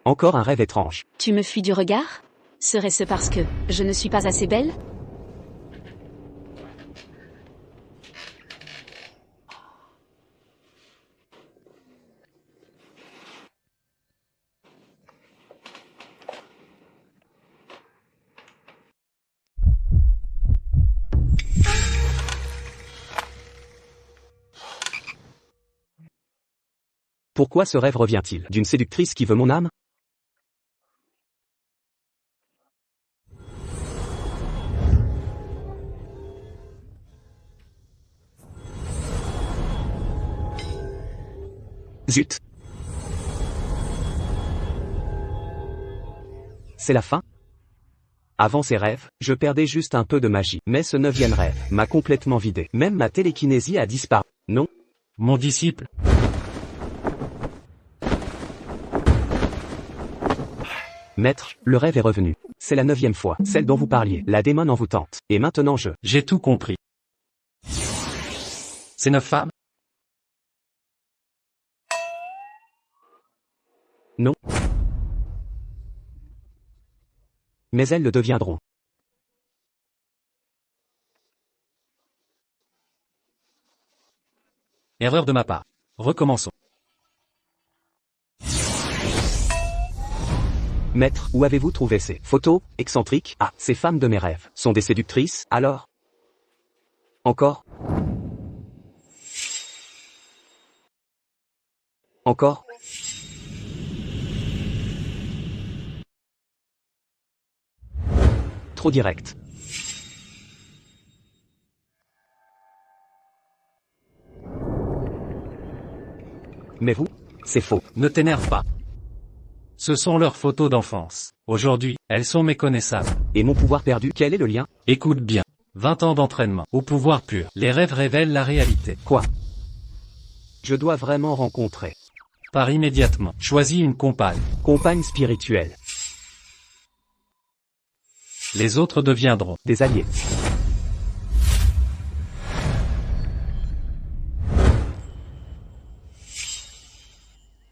Encore un rêve étrange. Tu me fuis du regard? Serait-ce parce que je ne suis pas assez belle? Pourquoi ce rêve revient-il? D'une séductrice qui veut mon âme? Zut! C'est la fin? Avant ces rêves, je perdais juste un peu de magie. Mais ce 9e rêve m'a complètement vidé. Même ma télékinésie a disparu. Non? Mon disciple. Maître, le rêve est revenu. C'est la 9e fois, celle dont vous parliez. La démone envoûtante. Et maintenant J'ai tout compris. Ces 9 femmes? Non. Mais elles le deviendront. Erreur de ma part. Recommençons. Maître, où avez-vous trouvé ces photos excentriques? Ah, ces femmes de mes rêves sont des séductrices, alors? Encore? Encore? Trop direct. Mais vous? C'est faux. Ne t'énerve pas. Ce sont leurs photos d'enfance. Aujourd'hui, elles sont méconnaissables. Et mon pouvoir perdu, quel est le lien? Écoute bien. 20 ans d'entraînement. Au pouvoir pur. Les rêves révèlent la réalité. Quoi? Je dois vraiment rencontrer. Pars immédiatement. Choisis une compagne. Compagne spirituelle. Les autres deviendront Des alliés.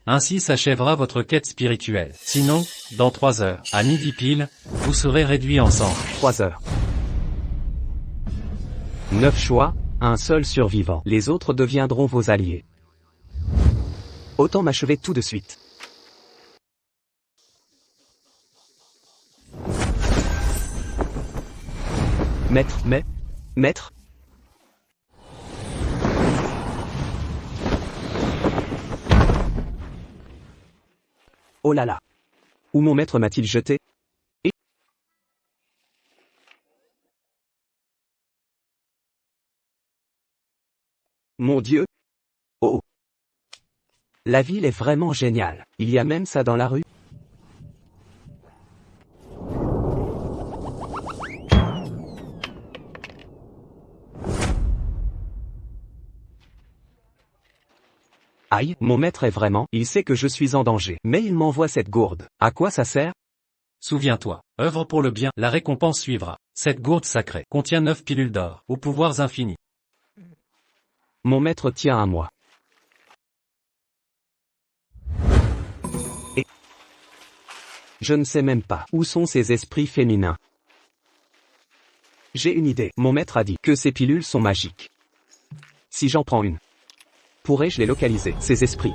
Ainsi s'achèvera votre quête spirituelle. Sinon, dans 3 heures, à midi pile, vous serez réduits ensemble. 3 heures. 9 choix, un seul survivant. Les autres deviendront vos alliés. Autant m'achever tout de suite. Maître? Oh là là. Où mon maître m'a-t-il jeté? Mon Dieu. Oh. La ville est vraiment géniale. Il y a même ça dans la rue. Aïe, mon maître est vraiment, il sait que je suis en danger. Mais il m'envoie cette gourde. À quoi ça sert? Souviens-toi, œuvre pour le bien, la récompense suivra. Cette gourde sacrée contient 9 pilules d'or, aux pouvoirs infinis. Mon maître tient à moi. Et je ne sais même pas où sont ces esprits féminins. J'ai une idée. Mon maître a dit que ces pilules sont magiques. Si j'en prends une, pourrais-je les localiser, ces esprits?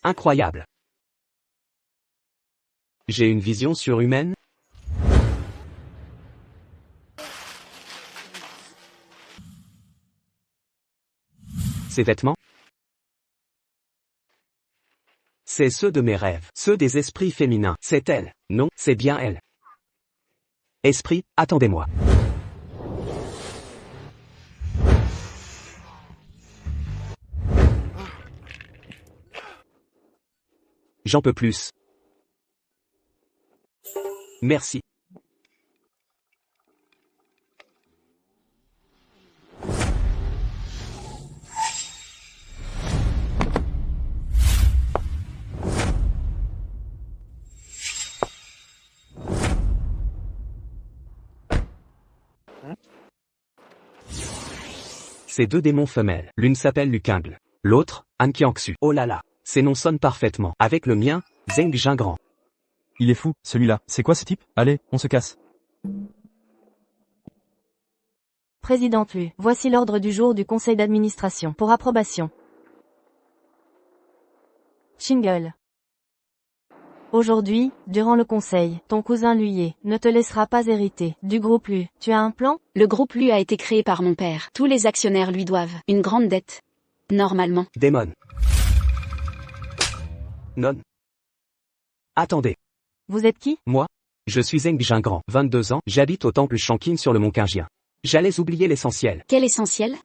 Incroyable. J'ai une vision surhumaine? Ces vêtements? C'est ceux de mes rêves, ceux des esprits féminins. C'est elle. Non, c'est bien elle. Esprit, attendez-moi. J'en peux plus. Merci. Ces deux démons femelles, l'une s'appelle Lukingle, l'autre, Han Kiangsu. Oh là là, ces noms sonnent parfaitement. Avec le mien, Zheng Jingran. Il est fou, celui-là. C'est quoi ce type? Allez, on se casse. Présidente Lu, voici l'ordre du jour du conseil d'administration pour approbation. Shingle. Aujourd'hui, durant le conseil, ton cousin Luye ne te laissera pas hériter du groupe Lu. Tu as un plan? Le groupe Lu a été créé par mon père. Tous les actionnaires lui doivent une grande dette. Normalement. Démon. Non. Attendez. Vous êtes qui? Moi, je suis Zheng Jingran, 22 ans, j'habite au temple Shanqin sur le mont Qingjian. J'allais oublier l'essentiel. Quel essentiel?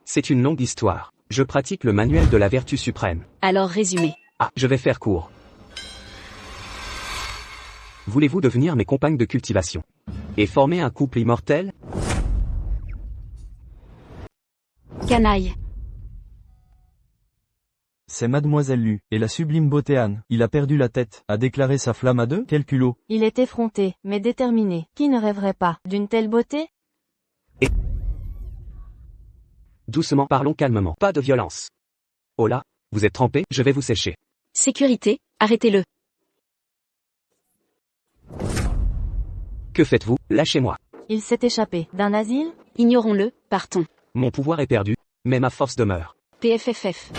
C'est une longue histoire. Je pratique le manuel de la vertu suprême. Alors résumé. Ah, je vais faire court. Voulez-vous devenir mes compagnes de cultivation et former un couple immortel? Canaille. C'est Mademoiselle Lu, et la sublime beauté Anne. Il a perdu la tête, a déclaré sa flamme à deux. Quel culot. Il est effronté, mais déterminé. Qui ne rêverait pas d'une telle beauté? Doucement, parlons calmement. Pas de violence. Oh là, vous êtes trempé, je vais vous sécher. Sécurité, arrêtez-le. Que faites-vous? Lâchez-moi. Il s'est échappé d'un asile? Ignorons-le, partons. Mon pouvoir est perdu, mais ma force demeure. PFFF.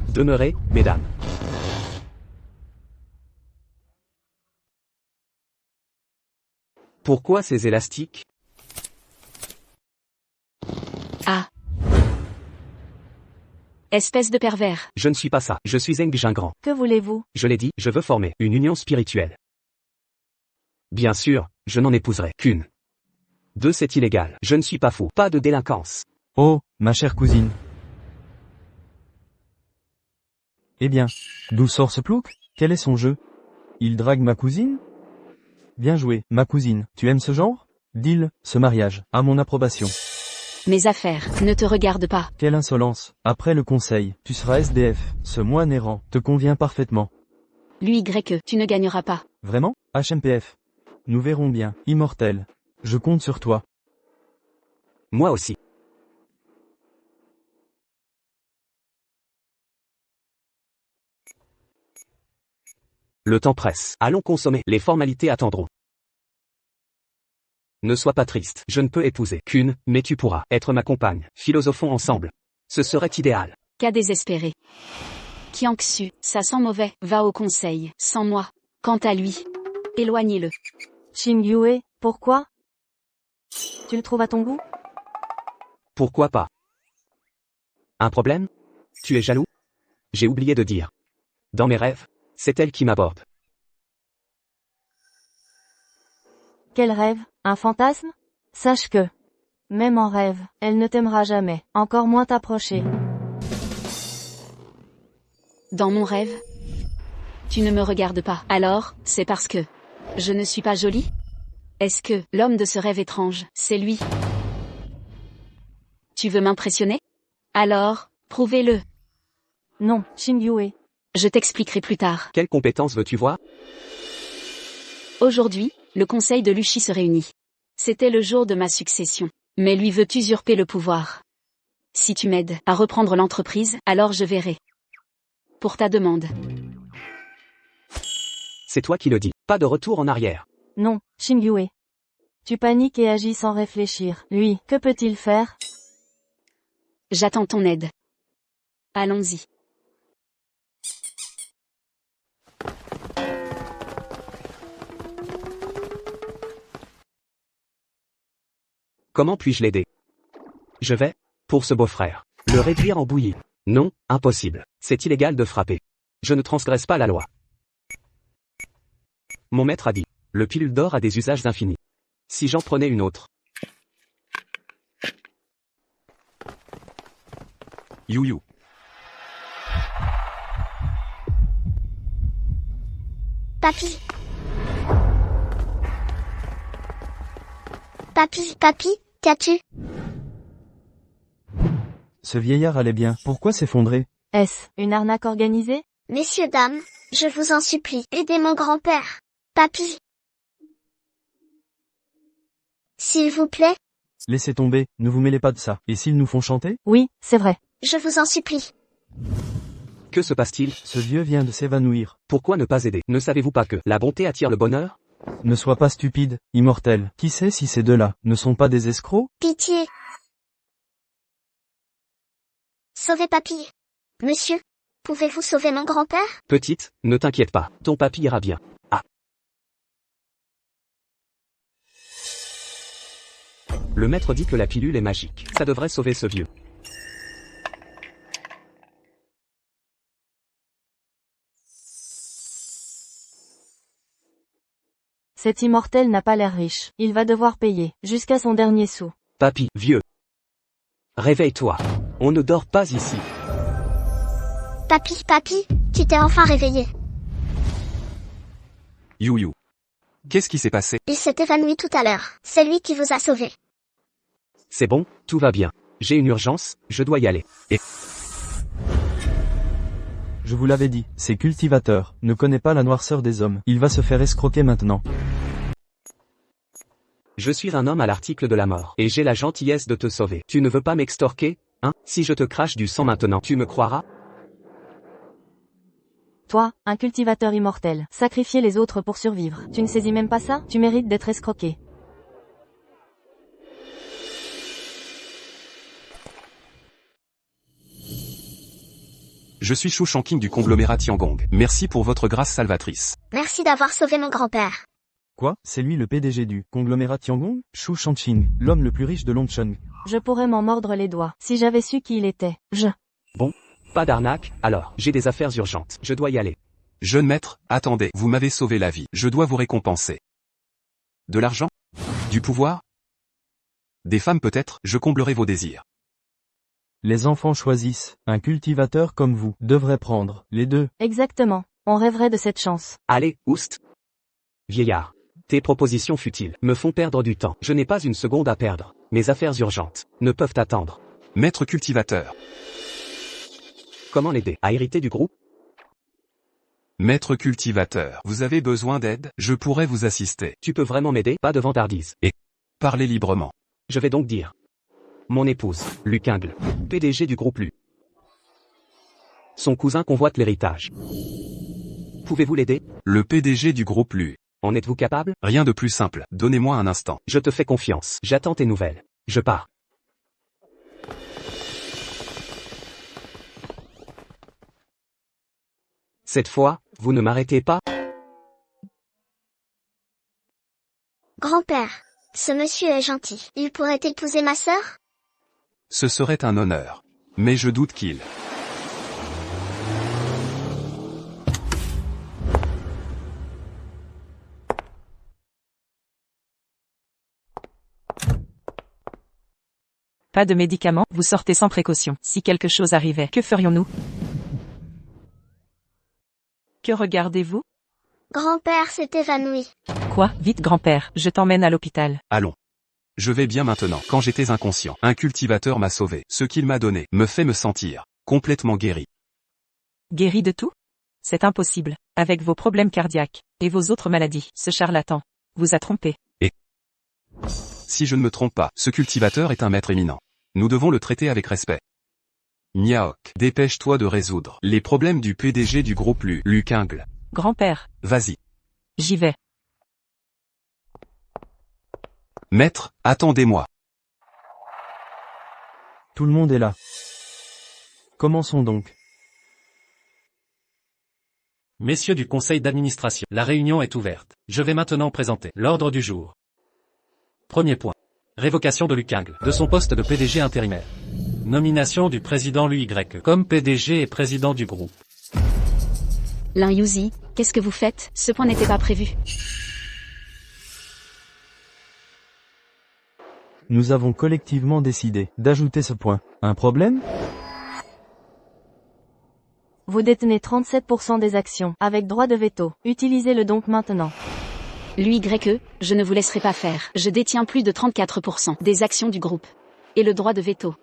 Demeurez, mesdames. Pourquoi ces élastiques? Ah. Espèce de pervers. Je ne suis pas ça, je suis Zheng Jingran. Que voulez-vous? Je l'ai dit, je veux former une union spirituelle. Bien sûr, je n'en épouserai qu'une. 2 c'est illégal, je ne suis pas fou, pas de délinquance. Oh, ma chère cousine. Eh bien, d'où sort ce plouc? Quel est son jeu? Il drague ma cousine? Bien joué, ma cousine. Tu aimes ce genre? Deal, ce mariage, à mon approbation. Mes affaires ne te regardent pas. Quelle insolence. Après le conseil, tu seras SDF. Ce moine errant te convient parfaitement. Lui tu ne gagneras pas. Vraiment? HMPF. Nous verrons bien. Immortel. Je compte sur toi. Moi aussi. Le temps presse. Allons consommer. Les formalités attendront. Ne sois pas triste. Je ne peux épouser qu'une, mais tu pourras être ma compagne. Philosophons ensemble. Ce serait idéal. Cas désespéré. Kiangsu, ça sent mauvais. Va au conseil. Sans moi. Quant à lui, éloignez-le. Xingyue, pourquoi? Tu le trouves à ton goût? Pourquoi pas? Un problème? Tu es jaloux? J'ai oublié de dire. Dans mes rêves, c'est elle qui m'aborde. Quel rêve? Un fantasme? Sache que, même en rêve, elle ne t'aimera jamais, encore moins t'approcher. Dans mon rêve? Tu ne me regardes pas. Alors, c'est parce que je ne suis pas jolie? Est-ce que l'homme de ce rêve étrange, c'est lui? Tu veux m'impressionner? Alors, prouvez-le. Non, Xingyue. Je t'expliquerai plus tard. Quelle compétence veux-tu voir? Aujourd'hui, le conseil de Luchi se réunit. C'était le jour de ma succession. Mais lui veut usurper le pouvoir. Si tu m'aides à reprendre l'entreprise, alors je verrai. Pour ta demande. C'est toi qui le dis. Pas de retour en arrière. Non, Xingyue. Tu paniques et agis sans réfléchir. Lui, que peut-il faire? J'attends ton aide. Allons-y. Comment puis-je l'aider? Je vais, pour ce beau-frère, le réduire en bouillie. Non, impossible. C'est illégal de frapper. Je ne transgresse pas la loi. Mon maître a dit, le pilule d'or a des usages infinis. Si j'en prenais une autre. You. Papy. Papy, qu'as-tu? Ce vieillard allait bien. Pourquoi s'effondrer? Est-ce une arnaque organisée? Messieurs, dames, je vous en supplie, aidez mon grand-père. Papy. S'il vous plaît, Laissez tomber, ne vous mêlez pas de ça. Et s'ils nous font chanter? Oui, c'est vrai. je vous en supplie. Que se passe-t-il? Ce vieux vient de s'évanouir. Pourquoi ne pas aider? Ne savez-vous pas que la bonté attire le bonheur? Ne sois pas stupide, immortel. Qui sait si ces deux-là ne sont pas des escrocs? Pitié. Sauvez papy. Monsieur, pouvez-vous sauver mon grand-père? Petite, ne t'inquiète pas, ton papy ira bien. Ah. Le maître dit que la pilule est magique. Ça devrait sauver ce vieux. Cet immortel n'a pas l'air riche. Il va devoir payer, jusqu'à son dernier sou. Papy, vieux. Réveille-toi. On ne dort pas ici. Papy, tu t'es enfin réveillé. You. Qu'est-ce qui s'est passé? Il s'est évanoui tout à l'heure. C'est lui qui vous a sauvé. C'est bon, tout va bien. J'ai une urgence, je dois y aller. Et Je vous l'avais dit, c'est cultivateur, ne connaît pas la noirceur des hommes. Il va se faire escroquer maintenant. je suis un homme à l'article de la mort, et j'ai la gentillesse de te sauver. Tu ne veux pas m'extorquer, hein? Si je te crache du sang maintenant, tu me croiras? Toi, un cultivateur immortel, sacrifier les autres pour survivre. Tu ne saisis même pas ça? Tu mérites d'être escroqué. Je suis Shu Shanking du conglomérat Tiangong. Merci pour votre grâce salvatrice. Merci d'avoir sauvé mon grand-père. Quoi? C'est lui le PDG du conglomérat Tiangong? Shu Shanqing, l'homme le plus riche de Longcheng. Je pourrais m'en mordre les doigts, si j'avais su qui il était. Pas d'arnaque, alors, j'ai des affaires urgentes, je dois y aller. Jeune maître, attendez, vous m'avez sauvé la vie. Je dois vous récompenser. De l'argent? Du pouvoir? Des femmes peut-être? Je comblerai vos désirs. Les enfants choisissent. Un cultivateur comme vous devrait prendre les deux. Exactement. On rêverait de cette chance. Allez, oust. Vieillard. Tes propositions futiles me font perdre du temps. Je n'ai pas une seconde à perdre. Mes affaires urgentes ne peuvent attendre. Maître cultivateur. Comment l'aider à hériter du groupe? Maître cultivateur. Vous avez besoin d'aide? Je pourrais vous assister. Tu peux vraiment m'aider? Pas de vantardise. Parlez librement. Je vais donc dire. Mon épouse, Lucingle, PDG du groupe Lu. Son cousin convoite l'héritage. Pouvez-vous l'aider? Le PDG du groupe Lu. En êtes-vous capable? Rien de plus simple. Donnez-moi un instant. Je te fais confiance. J'attends tes nouvelles. Je pars. Cette fois, vous ne m'arrêtez pas? Grand-père, ce monsieur est gentil. Il pourrait épouser ma sœur? Ce serait un honneur. Mais je doute qu'il... Pas de médicaments, vous sortez sans précaution. Si quelque chose arrivait, que ferions-nous? Que regardez-vous? Grand-père s'est évanoui. Quoi? Vite grand-père, je t'emmène à l'hôpital. Allons. Je vais bien maintenant. Quand j'étais inconscient, un cultivateur m'a sauvé. Ce qu'il m'a donné me fait me sentir complètement guéri. Guéri de tout? C'est impossible. Avec vos problèmes cardiaques, et vos autres maladies, ce charlatan vous a trompé. Si je ne me trompe pas, ce cultivateur est un maître éminent. Nous devons le traiter avec respect. Niaok, dépêche-toi de résoudre les problèmes du PDG du groupe Lu, Lucingle. Grand-père, Vas-y. j'y vais. Maître, attendez-moi. Tout le monde est là. Commençons donc. Messieurs du conseil d'administration, la réunion est ouverte. Je vais maintenant présenter l'ordre du jour. Premier point. Révocation de Lucingle, de son poste de PDG intérimaire. Nomination du président Luy comme PDG et président du groupe. Lin Yuzi, qu'est-ce que vous faites? Ce point n'était pas prévu. Nous avons collectivement décidé d'ajouter ce point. Un problème? Vous détenez 37% des actions, avec droit de veto. Utilisez-le donc maintenant. Lui je ne vous laisserai pas faire. Je détiens plus de 34% des actions du groupe. Et le droit de veto.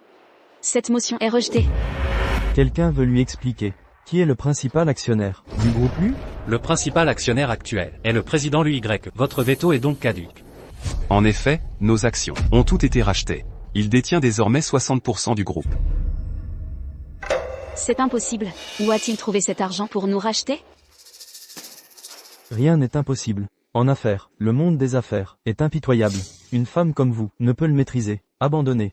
Cette motion est rejetée. Quelqu'un veut lui expliquer. Qui est le principal actionnaire du groupe Lu? Le principal actionnaire actuel est le président Luy. Votre veto est donc caduc. En effet, nos actions ont toutes été rachetées. Il détient désormais 60% du groupe. C'est impossible. Où a-t-il trouvé cet argent pour nous racheter? Rien n'est impossible. En affaires, le monde des affaires est impitoyable. Une femme comme vous ne peut le maîtriser. Abandonnez.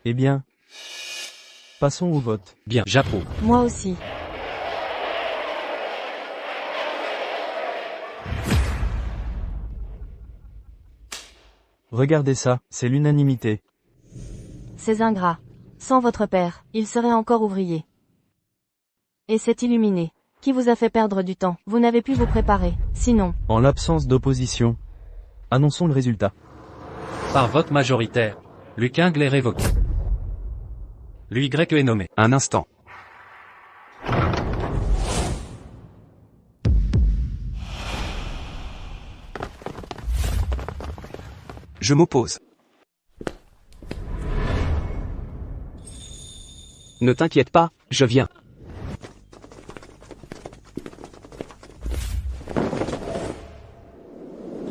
Eh bien, passons au vote. Bien, j'approuve. Moi aussi. Regardez ça, c'est l'unanimité. Ces ingrats. Sans votre père, il serait encore ouvrier. Et c'est illuminé. Qui vous a fait perdre du temps? Vous n'avez pu vous préparer. Sinon, En l'absence d'opposition, annonçons le résultat. Par vote majoritaire, Lucingle est révoqué. L'UY est nommé. Un instant. Je m'oppose. Ne t'inquiète pas, je viens.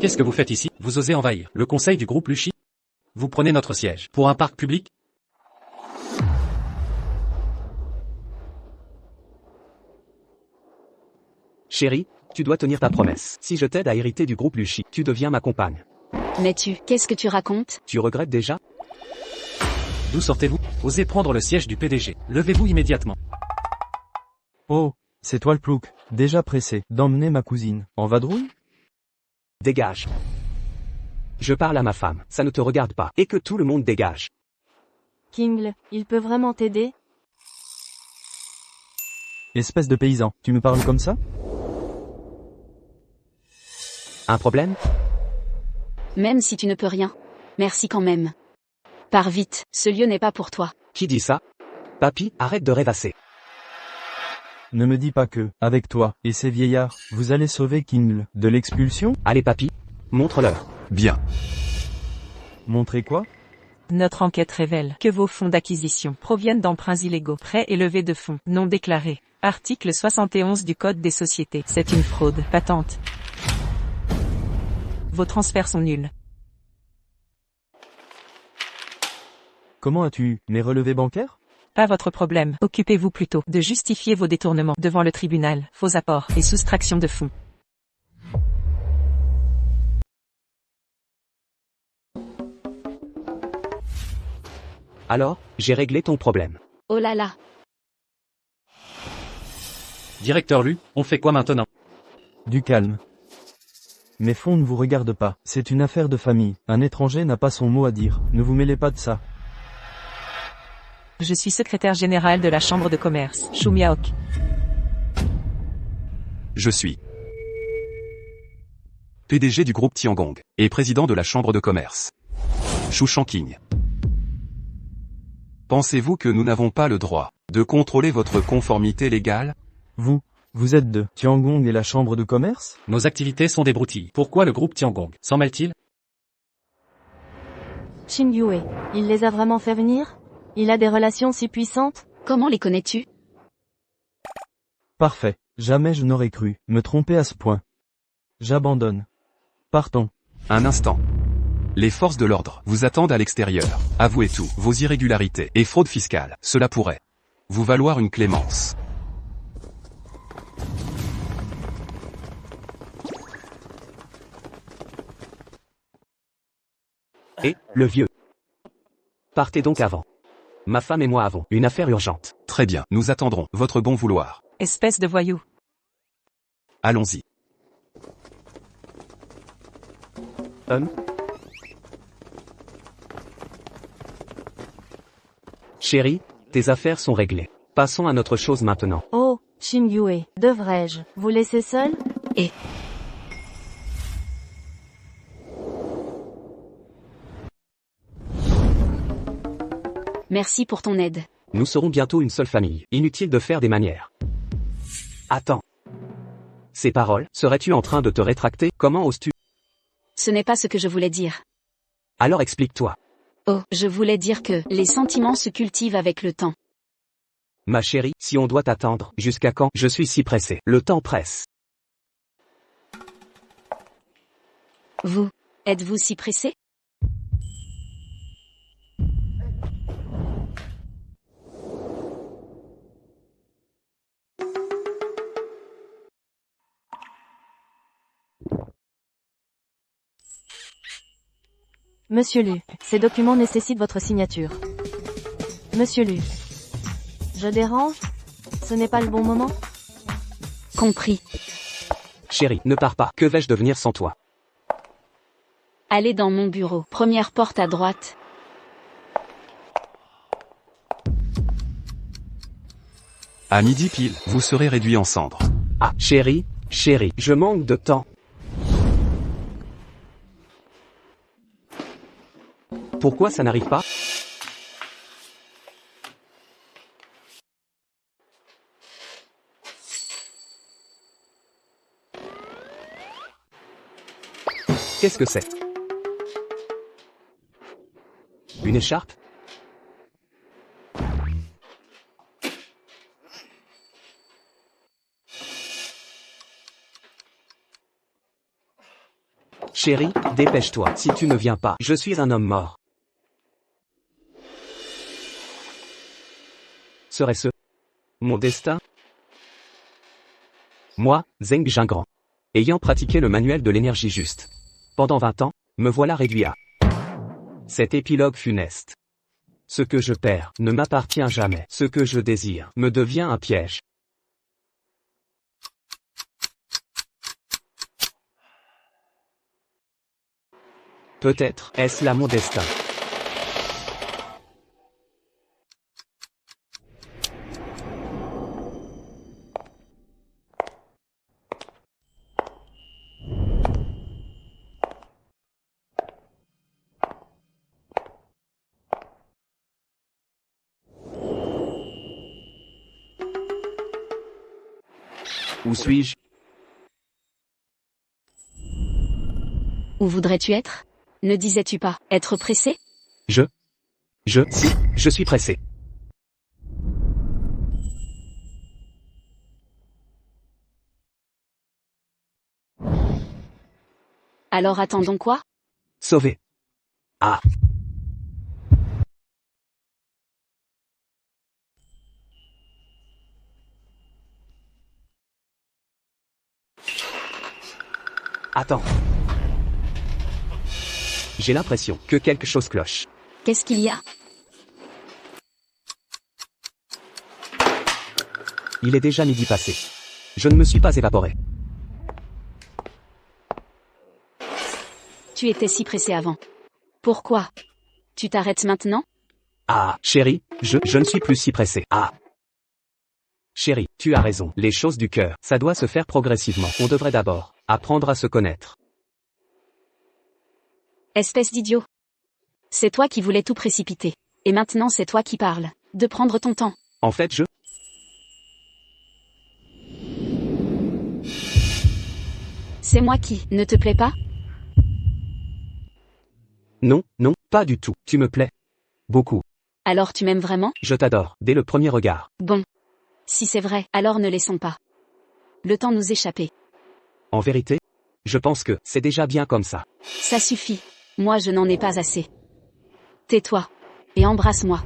Qu'est-ce que vous faites ici? Vous osez envahir le conseil du groupe Luchy? Vous prenez notre siège pour un parc public? Chérie, tu dois tenir ta promesse. Si je t'aide à hériter du groupe Luchy, tu deviens ma compagne. Mais qu'est-ce que tu racontes? Tu regrettes déjà? D'où sortez-vous? Osez prendre le siège du PDG. Levez-vous immédiatement. Oh, c'est toi le plouc, déjà pressé d'emmener ma cousine en vadrouille? Dégage. Je parle à ma femme, ça ne te regarde pas, et que tout le monde dégage. Kingle, il peut vraiment t'aider? Espèce de paysan, tu me parles comme ça? Un problème? Même si tu ne peux rien. Merci quand même. Pars vite, ce lieu n'est pas pour toi. Qui dit ça? Papy, arrête de rêvasser. Ne me dis pas que, avec toi et ces vieillards, vous allez sauver Kingle de l'expulsion? Allez papy, montre-leur. Bien. Montrez quoi? Notre enquête révèle que vos fonds d'acquisition proviennent d'emprunts illégaux, prêts et levées de fonds non déclarés. Article 71 du Code des sociétés. C'est une fraude patente. Vos transferts sont nuls. Comment as-tu eu mes relevés bancaires? Pas votre problème. Occupez-vous plutôt de justifier vos détournements devant le tribunal, faux apports et soustraction de fonds. Alors, j'ai réglé ton problème. Oh là là. Directeur Lu, on fait quoi maintenant? Du calme. Mes fonds ne vous regardent pas, c'est une affaire de famille, un étranger n'a pas son mot à dire, ne vous mêlez pas de ça. Je suis secrétaire général de la Chambre de commerce, Shu Miaok. Je suis PDG du groupe Tiangong et président de la chambre de commerce. Shu Shanqing. Pensez-vous que nous n'avons pas le droit de contrôler votre conformité légale? Vous êtes de Tiangong et la chambre de commerce? Nos activités sont des broutilles. Pourquoi le groupe Tiangong s'en mêle-t-il? Xingyue, il les a vraiment fait venir? Il a des relations si puissantes? Comment les connais-tu? Parfait, jamais je n'aurais cru me tromper à ce point. J'abandonne. Partons. Un instant. Les forces de l'ordre vous attendent à l'extérieur. Avouez tout, vos irrégularités et fraude fiscale. Cela pourrait vous valoir une clémence. Et, le vieux. Partez donc avant. Ma femme et moi avons une affaire urgente. Très bien, nous attendrons votre bon vouloir. Espèce de voyou. Allons-y. Chérie, tes affaires sont réglées. Passons à notre chose maintenant. Oh, Xingyue, devrais-je vous laisser seul? Merci pour ton aide. Nous serons bientôt une seule famille. Inutile de faire des manières. Attends. Ces paroles, serais-tu en train de te rétracter? Comment oses-tu? Ce n'est pas ce que je voulais dire. Alors explique-toi. Oh, je voulais dire que les sentiments se cultivent avec le temps. Ma chérie, si on doit attendre, jusqu'à quand? Je suis si pressé. Le temps presse. Vous, êtes-vous si pressé? Monsieur Lu, ces documents nécessitent votre signature. Monsieur Lu. Je dérange? Ce n'est pas le bon moment? Compris. Chérie, ne pars pas. Que vais-je devenir sans toi? Allez dans mon bureau. Première porte à droite. À midi pile, vous serez réduit en cendres. Ah, chérie, je manque de temps. Pourquoi ça n'arrive pas? Qu'est-ce que c'est? Une écharpe? Chérie, dépêche-toi. Si tu ne viens pas, je suis un homme mort. Serait-ce mon destin? Moi, Zheng Jingran, ayant pratiqué le manuel de l'énergie juste pendant 20 ans, me voilà réduit à cet épilogue funeste. Ce que je perds ne m'appartient jamais. Ce que je désire me devient un piège. Peut-être est-ce là mon destin. Où suis-je? Où voudrais-tu être? Ne disais-tu pas être pressé? Si, je suis pressé. Alors attendons quoi? Sauvé. Ah. Attends. J'ai l'impression que quelque chose cloche. Qu'est-ce qu'il y a? Il est déjà midi passé. Je ne me suis pas évaporé. Tu étais si pressé avant. Pourquoi? Tu t'arrêtes maintenant? Ah, chérie, je ne suis plus si pressé. Ah. Chérie, tu as raison. Les choses du cœur, ça doit se faire progressivement. On devrait d'abord apprendre à se connaître. Espèce d'idiot. C'est toi qui voulais tout précipiter. Et maintenant c'est toi qui parles. De prendre ton temps. En fait, C'est moi qui ne te plaît pas? Non, pas du tout. Tu me plais. Beaucoup. Alors tu m'aimes vraiment? Je t'adore, dès le premier regard. Bon. Si c'est vrai, alors ne laissons pas le temps nous échapper. En vérité, je pense que c'est déjà bien comme ça. Ça suffit. Moi je n'en ai pas assez. Tais-toi. Et embrasse-moi.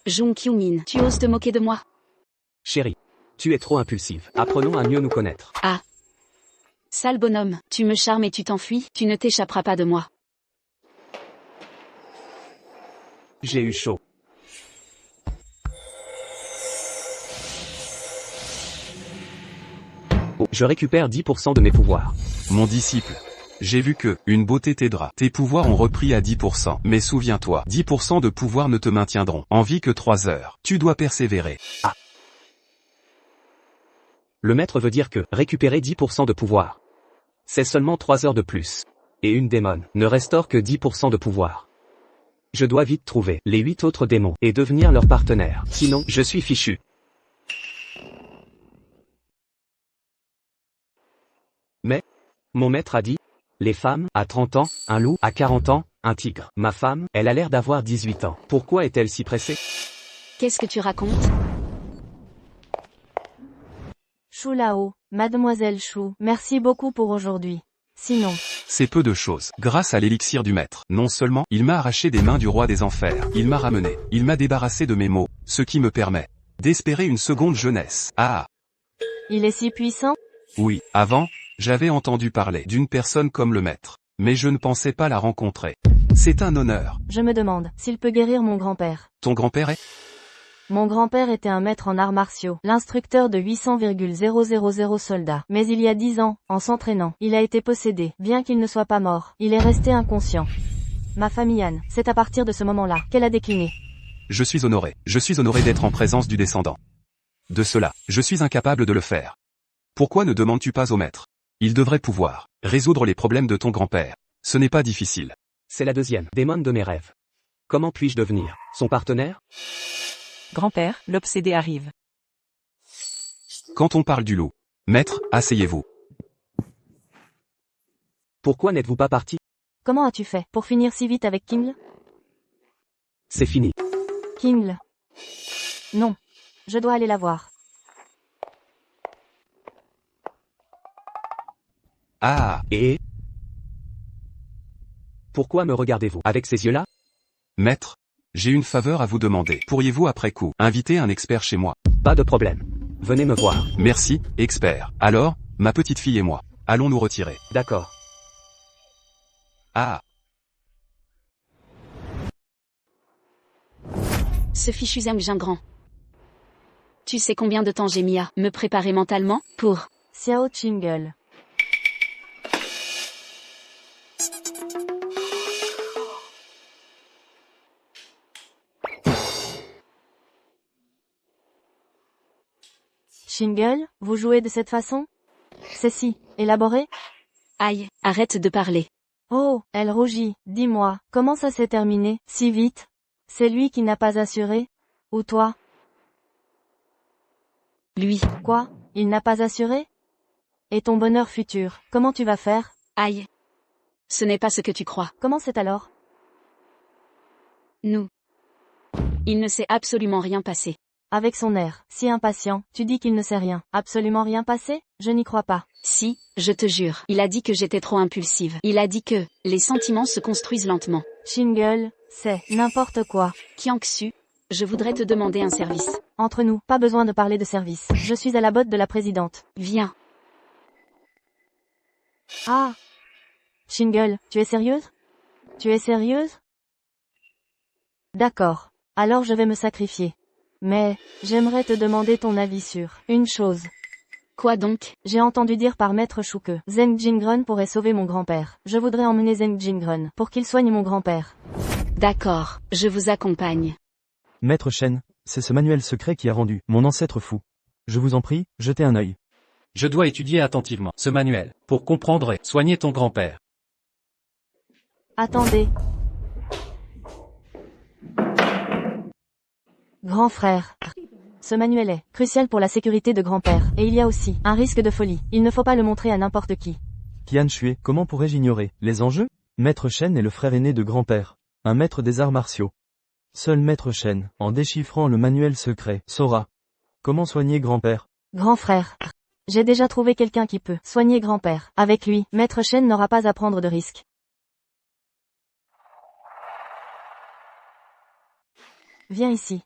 Jung Kyu-min, tu oses te moquer de moi? Chérie, tu es trop impulsive. Apprenons à mieux nous connaître. Ah. Sale bonhomme, tu me charmes et tu t'enfuis, tu ne t'échapperas pas de moi. J'ai eu chaud. Oh, je récupère 10% de mes pouvoirs. Mon disciple. J'ai vu que, une beauté t'aidera. Tes pouvoirs ont repris à 10%. Mais souviens-toi, 10% de pouvoirs ne te maintiendront en vie que 3 heures. Tu dois persévérer. Ah. Le maître veut dire que récupérer 10% de pouvoir, c'est seulement 3 heures de plus. Et une démone ne restaure que 10% de pouvoir. Je dois vite trouver les 8 autres démons et devenir leur partenaire. Sinon, je suis fichu. Mais, mon maître a dit Les femmes, à 30 ans, un loup, à 40 ans, un tigre. Ma femme, elle a l'air d'avoir 18 ans. Pourquoi est-elle si pressée? Qu'est-ce que tu racontes? Chou là-haut, mademoiselle Chou, merci beaucoup pour aujourd'hui. Sinon, C'est peu de choses. Grâce à l'élixir du maître, non seulement, il m'a arraché des mains du roi des enfers, il m'a ramené, il m'a débarrassé de mes maux, ce qui me permet d'espérer une seconde jeunesse. Ah, il est si puissant? oui, avant, j'avais entendu parler d'une personne comme le maître, mais je ne pensais pas la rencontrer. C'est un honneur. Je me demande s'il peut guérir mon grand-père. Ton grand-père est? Mon grand-père était un maître en arts martiaux, l'instructeur de 800,000 soldats. Mais il y a 10 ans, en s'entraînant, il a été possédé, bien qu'il ne soit pas mort. Il est resté inconscient. Ma famille Anne, c'est à partir de ce moment-là qu'elle a décliné. Je suis honoré d'être en présence du descendant. De cela, je suis incapable de le faire. Pourquoi ne demandes-tu pas au maître? Il devrait pouvoir résoudre les problèmes de ton grand-père. Ce n'est pas difficile. C'est la deuxième démon de mes rêves. Comment puis-je devenir son partenaire? Grand-père, l'obsédé arrive. Quand on parle du loup, maître, asseyez-vous. Pourquoi n'êtes-vous pas parti? Comment as-tu fait pour finir si vite avec Kingle? C'est fini. Kingle. Non. Je dois aller la voir. Ah, Et pourquoi me regardez-vous avec ces yeux-là? maître, j'ai une faveur à vous demander. Pourriez-vous après coup inviter un expert chez moi? Pas de problème. Venez me voir. Merci, expert. Alors, ma petite fille et moi, allons nous retirer. D'accord. Ah, Ce fichu Zhang Jingran. Tu sais combien de temps j'ai mis à me préparer mentalement pour... Xiao Chingle. Shingle, vous jouez de cette façon? C'est si élaboré? Aïe, arrête de parler. Oh, elle rougit. Dis-moi, comment ça s'est terminé, si vite? C'est lui qui n'a pas assuré? Ou toi? Lui. Quoi? Il n'a pas assuré? Et ton bonheur futur, comment tu vas faire? Aïe. Ce n'est pas ce que tu crois. Comment c'est alors? Nous. Il ne s'est absolument rien passé. Avec son air, si impatient, tu dis qu'il ne s'est rien, absolument rien passé? Je n'y crois pas. Si, je te jure. Il a dit que j'étais trop impulsive. Il a dit que les sentiments se construisent lentement. Shingle, c'est n'importe quoi. Kiangsu, je voudrais te demander un service. Entre nous, pas besoin de parler de service. Je suis à la botte de la présidente. Viens. Ah! Shingle, tu es sérieuse? Tu es sérieuse? D'accord. Alors je vais me sacrifier. Mais, j'aimerais te demander ton avis sur une chose. Quoi donc? J'ai entendu dire par Maître Chou que Zheng Jingren pourrait sauver mon grand-père. Je voudrais emmener Zheng Jingren pour qu'il soigne mon grand-père. D'accord, je vous accompagne. Maître Shen, c'est ce manuel secret qui a rendu mon ancêtre fou. Je vous en prie, jetez un œil. Je dois étudier attentivement ce manuel pour comprendre et soigner ton grand-père. Attendez. Grand frère. Ce manuel est crucial pour la sécurité de grand-père, et il y a aussi un risque de folie. Il ne faut pas le montrer à n'importe qui. Qian Shui, comment pourrais-je ignorer les enjeux? Maître Shen est le frère aîné de grand-père, un maître des arts martiaux. Seul Maître Shen, en déchiffrant le manuel secret, saura comment soigner grand-père. Grand frère. J'ai déjà trouvé quelqu'un qui peut soigner grand-père. Avec lui, Maître Shen n'aura pas à prendre de risques. Viens ici.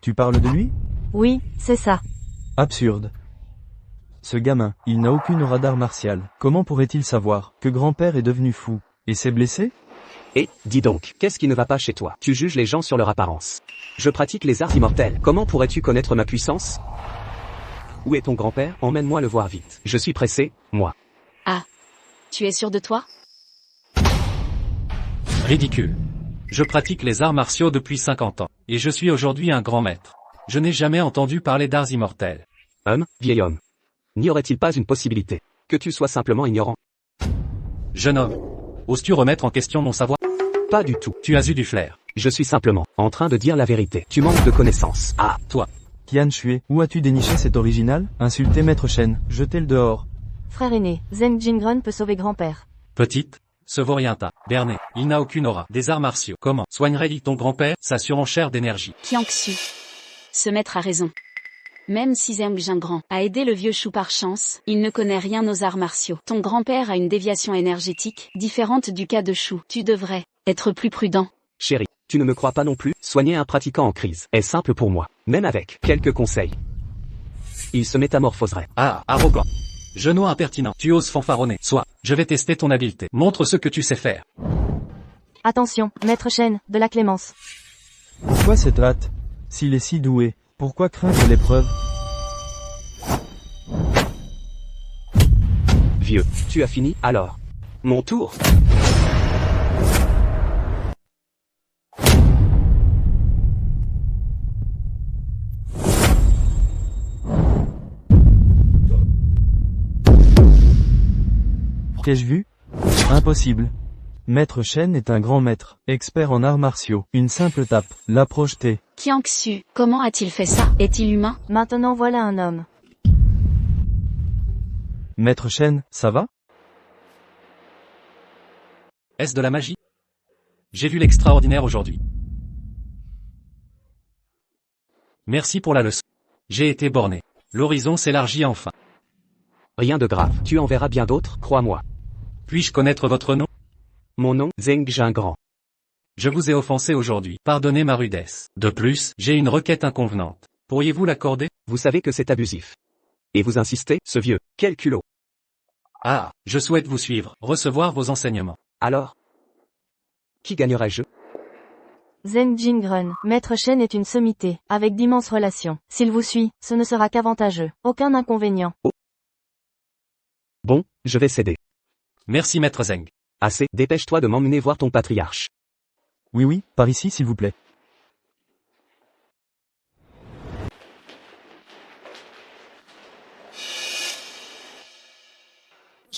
Tu parles de lui? Oui, c'est ça. Absurde. Ce gamin, il n'a aucune radar martiale. Comment pourrait-il savoir que grand-père est devenu fou et s'est blessé? Et, dis donc, qu'est-ce qui ne va pas chez toi? Tu juges les gens sur leur apparence. Je pratique les arts immortels. Comment pourrais-tu connaître ma puissance? Où est ton grand-père? Emmène-moi le voir vite. Je suis pressé, moi. Ah. Tu es sûr de toi? Ridicule. Je pratique les arts martiaux depuis 50 ans, et je suis aujourd'hui un grand maître. Je n'ai jamais entendu parler d'arts immortels. Vieil homme. N'y aurait-il pas une possibilité que tu sois simplement ignorant? Jeune homme, oses-tu remettre en question mon savoir? Pas du tout. Tu as eu du flair. Je suis simplement en train de dire la vérité. Tu manques de connaissances. Ah, Toi, Qian Shui, où as-tu déniché cet original? Insultez Maître Shen, jetez-le dehors. Frère aîné, Zeng Jingren peut sauver grand-père. Petite, ce vaut rien ta. Berné, il n'a aucune aura. Des arts martiaux. Comment soignerait-il ton grand-père? Sa surenchère d'énergie. Qiangxu. Ce maître a raison. Même si Zeng Jingran a aidé le vieux chou par chance, il ne connaît rien aux arts martiaux. Ton grand-père a une déviation énergétique, différente du cas de Chou. Tu devrais être plus prudent. Chérie, tu ne me crois pas non plus? Soigner un pratiquant en crise est simple pour moi, même avec quelques conseils. Il se métamorphoserait. Ah, arrogant. Genou impertinent. Tu oses fanfaronner. Soit, je vais tester ton habileté. Montre ce que tu sais faire. Attention, Maître Shen, de la clémence. Pourquoi cette hâte? S'il est si doué, pourquoi craindre l'épreuve? Vieux, tu as fini, alors? Mon tour. Qu'ai-je vu? Impossible. Maître Shen est un grand maître, expert en arts martiaux. Une simple tape, l'a projeté. Qiangxu, comment a-t-il fait ça? Est-il humain? Maintenant voilà un homme. Maître Shen, ça va? Est-ce de la magie? J'ai vu l'extraordinaire aujourd'hui. Merci pour la leçon. J'ai été borné. L'horizon s'élargit enfin. Rien de grave, tu en verras bien d'autres, crois-moi. Puis-je connaître votre nom? Mon nom, Zeng Jingran. Je vous ai offensé aujourd'hui. Pardonnez ma rudesse. De plus, j'ai une requête inconvenante. Pourriez-vous l'accorder? Vous savez que c'est abusif. Et vous insistez, ce vieux, quel culot. Ah, je souhaite vous suivre, recevoir vos enseignements. Alors? Qui gagnerait-je? Zeng Jingren, Maître Shen est une sommité, avec d'immenses relations. S'il vous suit, ce ne sera qu'avantageux. Aucun inconvénient. Bon, je vais céder. Merci Maître Zeng. Assez, dépêche-toi de m'emmener voir ton patriarche. Oui, par ici s'il vous plaît.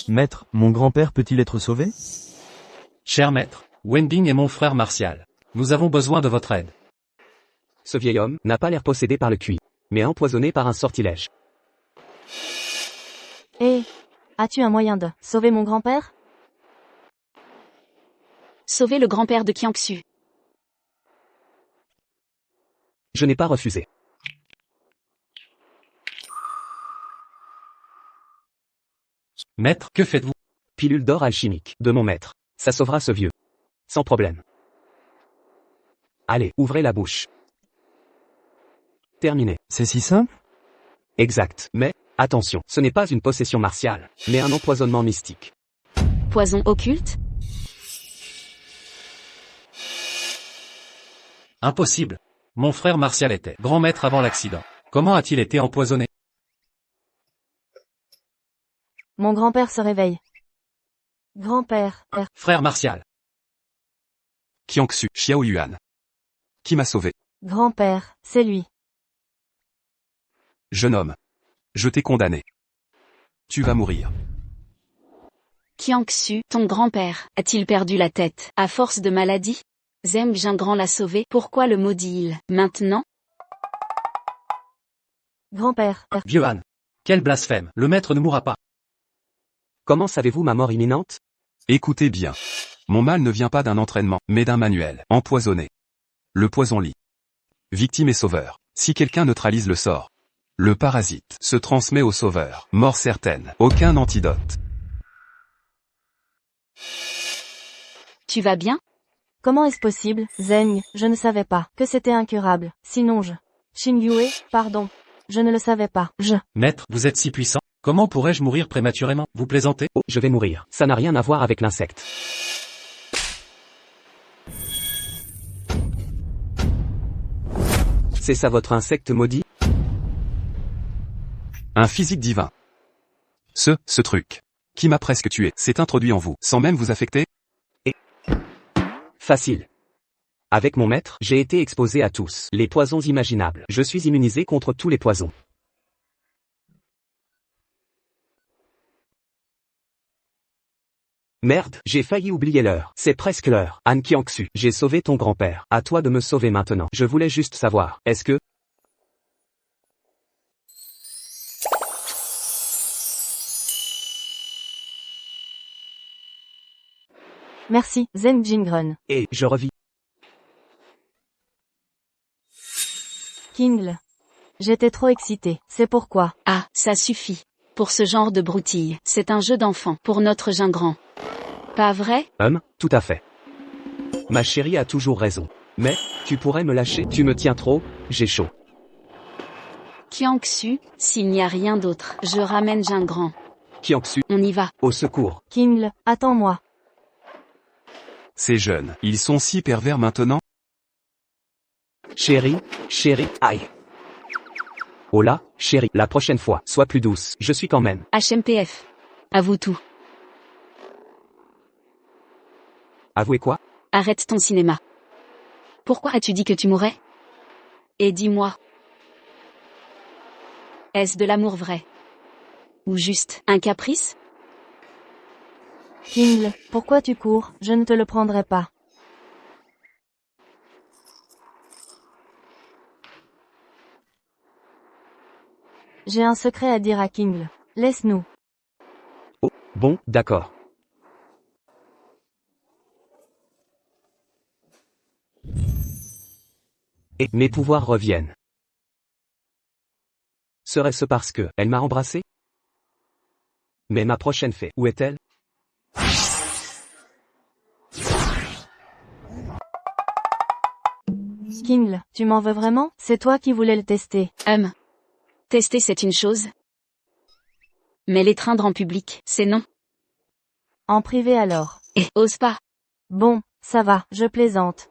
Maître, mon grand-père peut-il être sauvé? Cher maître, Wenbing est mon frère martial. Nous avons besoin de votre aide. Ce vieil homme n'a pas l'air possédé par le QI, mais empoisonné par un sortilège. Eh, as-tu un moyen de sauver mon grand-père? Sauver le grand-père de Qiangxu. Je n'ai pas refusé. Maître, que faites-vous? Pilule d'or alchimique, de mon maître. Ça sauvera ce vieux. Sans problème. Allez, ouvrez la bouche. Terminé. C'est si simple? Exact. Mais, attention, ce n'est pas une possession martiale, mais un empoisonnement mystique. Poison occulte? Impossible. Mon frère martial était grand maître avant l'accident. Comment a-t-il été empoisonné? Mon grand-père se réveille. Grand-père, Frère martial. Qiangxu, Xiao Yuan. Qui m'a sauvé? grand-père, c'est lui. Jeune homme. Je t'ai condamné. Tu vas mourir. Qiangxu, ton grand-père, a-t-il perdu la tête, à force de maladie? Zeng Jingran l'a sauvé, pourquoi le maudit-il, maintenant? Grand-père, Vieux Han. Quel blasphème. Le maître ne mourra pas. Comment savez-vous ma mort imminente? Écoutez bien. Mon mal ne vient pas d'un entraînement, mais d'un manuel. Empoisonné. Le poison lit. Victime et sauveur. Si quelqu'un neutralise le sort, le parasite se transmet au sauveur. Mort certaine. Aucun antidote. Tu vas bien? comment est-ce possible, Zeng, je ne savais pas que c'était incurable, sinon je... Xingyue, pardon. Je ne le savais pas, Maître, vous êtes si puissant. Comment pourrais-je mourir prématurément? Vous plaisantez? Oh, je vais mourir. Ça n'a rien à voir avec l'insecte. C'est ça votre insecte maudit? Un physique divin. Ce truc, qui m'a presque tué, s'est introduit en vous, sans même vous affecter? Facile. Avec mon maître, j'ai été exposé à tous les poisons imaginables. Je suis immunisé contre tous les poisons. Merde, j'ai failli oublier l'heure. C'est presque l'heure. Han Qiangxu, j'ai sauvé ton grand-père. À toi de me sauver maintenant. Je voulais juste savoir, est-ce que... Merci, Zen Jingrun. Et je revis. Kingle. J'étais trop excité, c'est pourquoi. Ah, ça suffit. Pour ce genre de broutille, c'est un jeu d'enfant, pour notre Gingran. Pas vrai? Tout à fait. Ma chérie a toujours raison. Mais, tu pourrais me lâcher? Tu me tiens trop, j'ai chaud. Kiangsu, s'il n'y a rien d'autre, je ramène Gingran. Kiangsu, On y va. au secours. Kingle, attends-moi. Ces jeunes, ils sont si pervers maintenant? Chérie, aïe. Oh là, chérie, la prochaine fois, sois plus douce, je suis quand même. HMPF. À vous tout. Avouez quoi? Arrête ton cinéma. Pourquoi as-tu dit que tu mourrais? Et dis-moi. Est-ce de l'amour vrai? Ou juste un caprice? Kingle, pourquoi tu cours? Je ne te le prendrai pas. J'ai un secret à dire à Kingle. Laisse-nous. Oh, bon, d'accord. Et mes pouvoirs reviennent. Serait-ce parce que elle m'a embrassé? Mais ma prochaine fée, où est-elle? Kingle, tu m'en veux vraiment? C'est toi qui voulais le tester. Tester c'est une chose. Mais l'étreindre en public, c'est non. En privé alors. Et ose pas. Bon, ça va, je plaisante.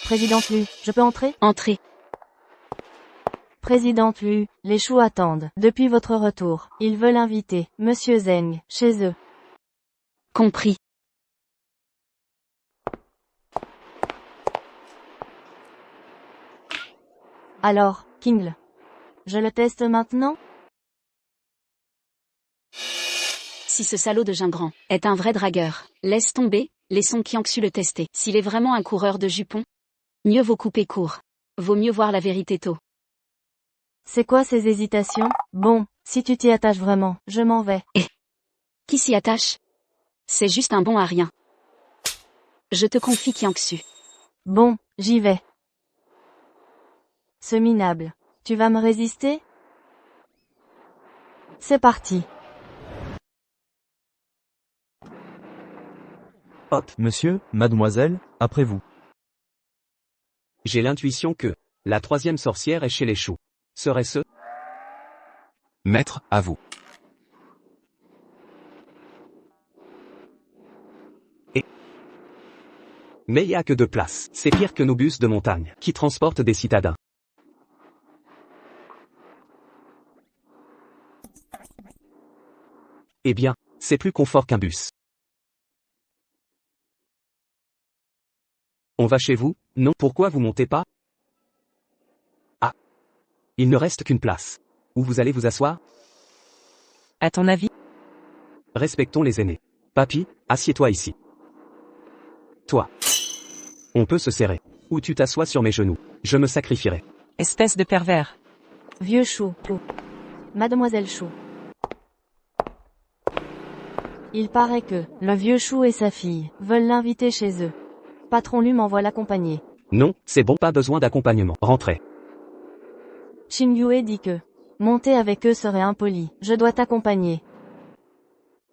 Présidente Lu, je peux entrer? Entrez. Présidente Lu, les choux attendent. Depuis votre retour, ils veulent inviter Monsieur Zeng chez eux. Compris. Alors, Kingle. Je le teste maintenant? Si ce salaud de Gingran est un vrai dragueur, laisse tomber, laissons Kiangsu le tester. S'il est vraiment un coureur de jupons, mieux vaut couper court. Vaut mieux voir la vérité tôt. C'est quoi ces hésitations? Bon, si tu t'y attaches vraiment, je m'en vais. Qui s'y attache? C'est juste un bon à rien. Je te confie Kiangsu. Bon, j'y vais. Ce minable. Tu vas me résister? C'est parti. Hop, Monsieur, mademoiselle, après vous. j'ai l'intuition que la troisième sorcière est chez les choux. Serait-ce? Maître, à vous. Mais il y a que 2 places. C'est pire que nos bus de montagne, qui transportent des citadins. Eh bien, c'est plus confort qu'un bus. On va chez vous? Non, pourquoi vous montez pas? Ah. Il ne reste qu'une place. Où vous allez vous asseoir? À ton avis? Respectons les aînés. Papy, assieds-toi ici. Toi. On peut se serrer. Ou tu t'assois sur mes genoux. Je me sacrifierai. Espèce de pervers. Vieux chou. Mademoiselle Chou. Il paraît que le vieux chou et sa fille veulent l'inviter chez eux. Patron Lu m'envoie l'accompagner. Non, c'est bon, pas besoin d'accompagnement. Rentrez. Shin Yue dit que monter avec eux serait impoli. Je dois t'accompagner.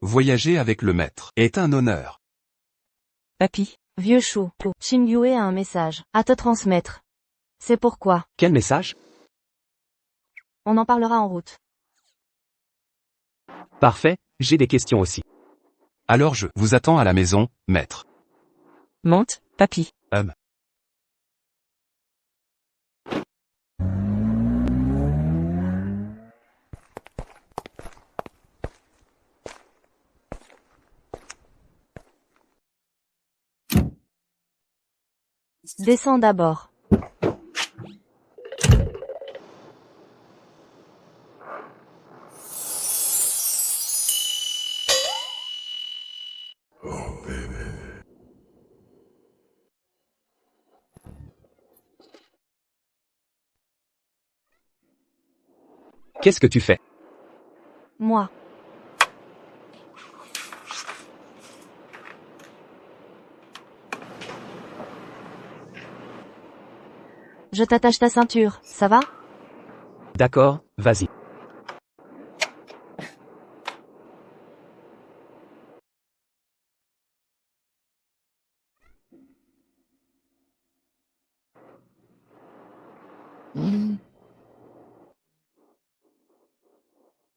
Voyager avec le maître est un honneur. Papy. Vieux chou. Shin Yue a un message à te transmettre. C'est pourquoi. Quel message? On en parlera en route. Parfait, j'ai des questions aussi. Alors je vous attends à la maison, maître. Monte, papy. Descends d'abord. Qu'est-ce que tu fais? Moi. Je t'attache ta ceinture, ça va? D'accord, vas-y.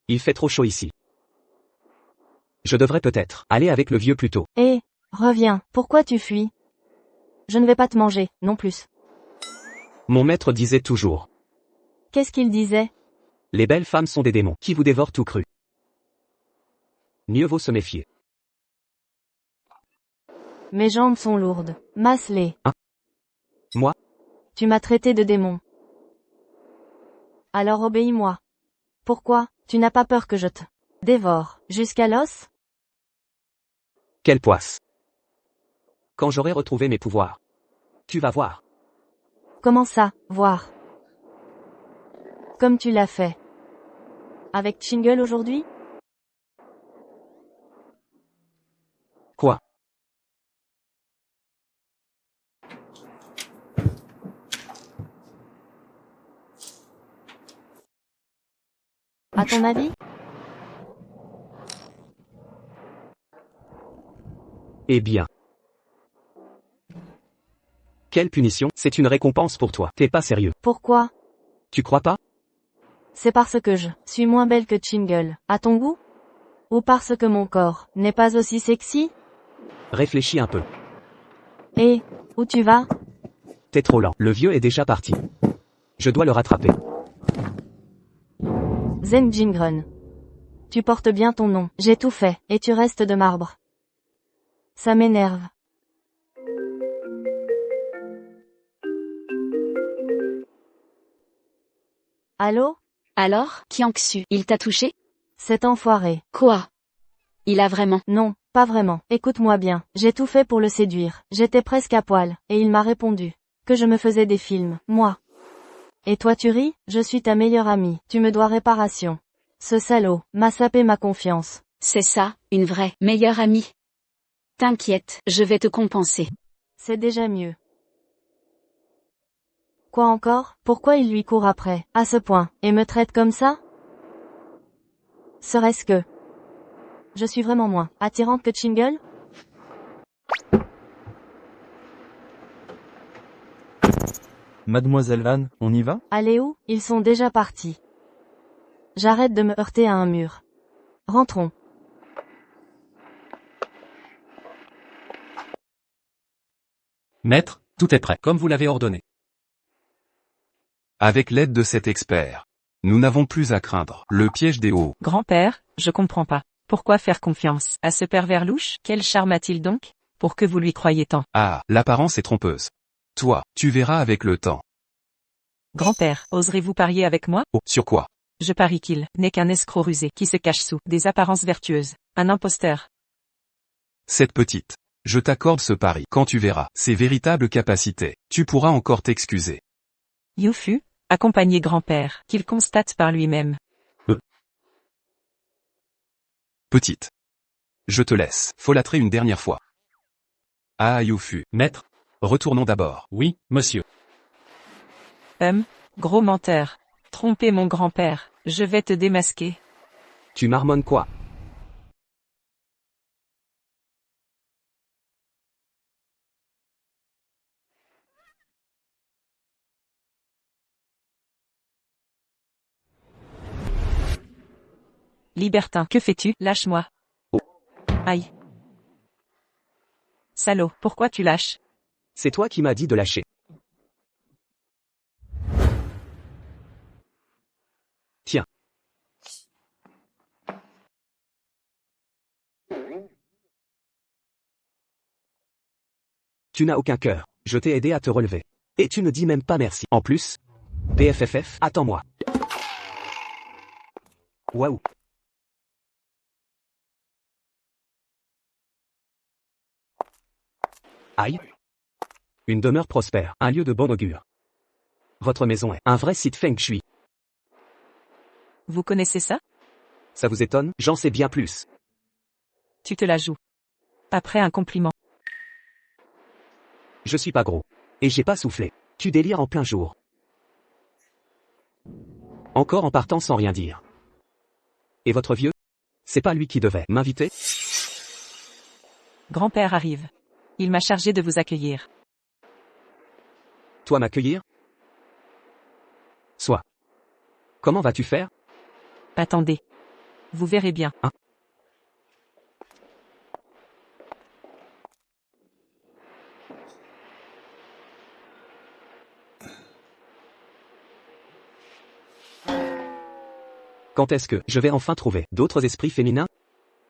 Il fait trop chaud ici. Je devrais peut-être aller avec le vieux plus tôt. Hé, reviens, pourquoi tu fuis? Je ne vais pas te manger, non plus. Mon maître disait toujours. Qu'est-ce qu'il disait? Les belles femmes sont des démons qui vous dévorent tout cru. Mieux vaut se méfier. Mes jambes sont lourdes. Masse-les. Hein? Moi? Tu m'as traité de démon. Alors obéis-moi. Pourquoi? Tu n'as pas peur que je te dévore jusqu'à l'os? Quelle poisse. Quand j'aurai retrouvé mes pouvoirs. Tu vas voir. Comment ça, voir? Comme tu l'as fait. Avec Chingle aujourd'hui? Quoi? À ton avis? Eh bien. Quelle punition? C'est une récompense pour toi. T'es pas sérieux. Pourquoi? Tu crois pas? C'est parce que je suis moins belle que Chingle, à ton goût? Ou parce que mon corps n'est pas aussi sexy? Réfléchis un peu. Et, où tu vas? T'es trop lent. Le vieux est déjà parti. Je dois le rattraper. Zen Jingren. Tu portes bien ton nom, j'ai tout fait, et tu restes de marbre. Ça m'énerve. Allô? Alors, Kiangsu, il t'a touché? Cet enfoiré. Quoi? Il a vraiment... Non, pas vraiment. Écoute-moi bien, j'ai tout fait pour le séduire. J'étais presque à poil, et il m'a répondu que je me faisais des films, moi. Et toi tu ris? Je suis ta meilleure amie, tu me dois réparation. Ce salaud m'a sapé ma confiance. C'est ça, une vraie meilleure amie. T'inquiète, je vais te compenser. C'est déjà mieux. Quoi encore? Pourquoi il lui court après, à ce point, et me traite comme ça? Serait-ce que... Je suis vraiment moins attirante que Chingle? Mademoiselle Van, on y va? Allez où? Ils sont déjà partis. J'arrête de me heurter à un mur. Rentrons. Maître, tout est prêt, comme vous l'avez ordonné. Avec l'aide de cet expert, nous n'avons plus à craindre le piège des hauts. Grand-père, je comprends pas. Pourquoi faire confiance à ce pervers louche? Quel charme a-t-il donc? Pour que vous lui croyiez tant. Ah, l'apparence est trompeuse. Toi, tu verras avec le temps. Grand-père, oserez-vous parier avec moi? Oh, sur quoi? Je parie qu'il n'est qu'un escroc rusé qui se cache sous des apparences vertueuses. Un imposteur. Cette petite. Je t'accorde ce pari. Quand tu verras ses véritables capacités, tu pourras encore t'excuser. Youfu, accompagnez grand-père, qu'il constate par lui-même. Petite. Je te laisse folâtrer une dernière fois. Ah Youfu. Maître? Retournons d'abord. Oui, monsieur. Gros menteur. Trompez mon grand-père, je vais te démasquer. Tu marmonnes quoi? Libertin, que fais-tu? Lâche-moi. Oh. Aïe. Salaud, pourquoi tu lâches? C'est toi qui m'as dit de lâcher. Tiens. Tu n'as aucun cœur. Je t'ai aidé à te relever. Et tu ne dis même pas merci. En plus, BFFF, attends-moi. Waouh. Aïe. Une demeure prospère, un lieu de bon augure. Votre maison est un vrai site feng shui. Vous connaissez ça? Ça vous étonne? J'en sais bien plus. Tu te la joues. Après un compliment. Je suis pas gros. Et j'ai pas soufflé. Tu délires en plein jour. Encore en partant sans rien dire. Et votre vieux? C'est pas lui qui devait m'inviter? Grand-père arrive. Il m'a chargé de vous accueillir. Toi m'accueillir? Soit. Comment vas-tu faire? Attendez. Vous verrez bien. Hein? Quand est-ce que je vais enfin trouver d'autres esprits féminins?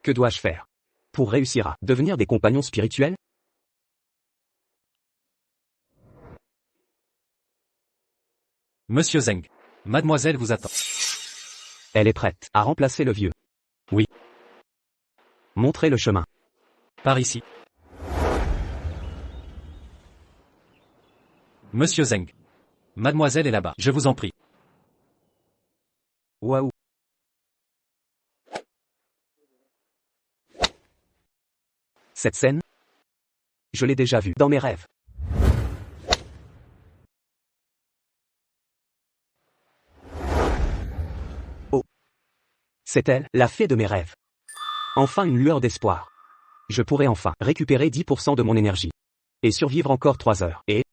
Que dois-je faire pour réussir à devenir des compagnons spirituels? Monsieur Zeng. Mademoiselle vous attend. Elle est prête à remplacer le vieux. Oui. Montrez le chemin. Par ici. Monsieur Zeng. Mademoiselle est là-bas, je vous en prie. Waouh. Cette scène? Je l'ai déjà vue dans mes rêves. Oh. C'est elle, la fée de mes rêves. Enfin une lueur d'espoir. Je pourrais enfin récupérer 10% de mon énergie. Et survivre encore 3 heures. Et...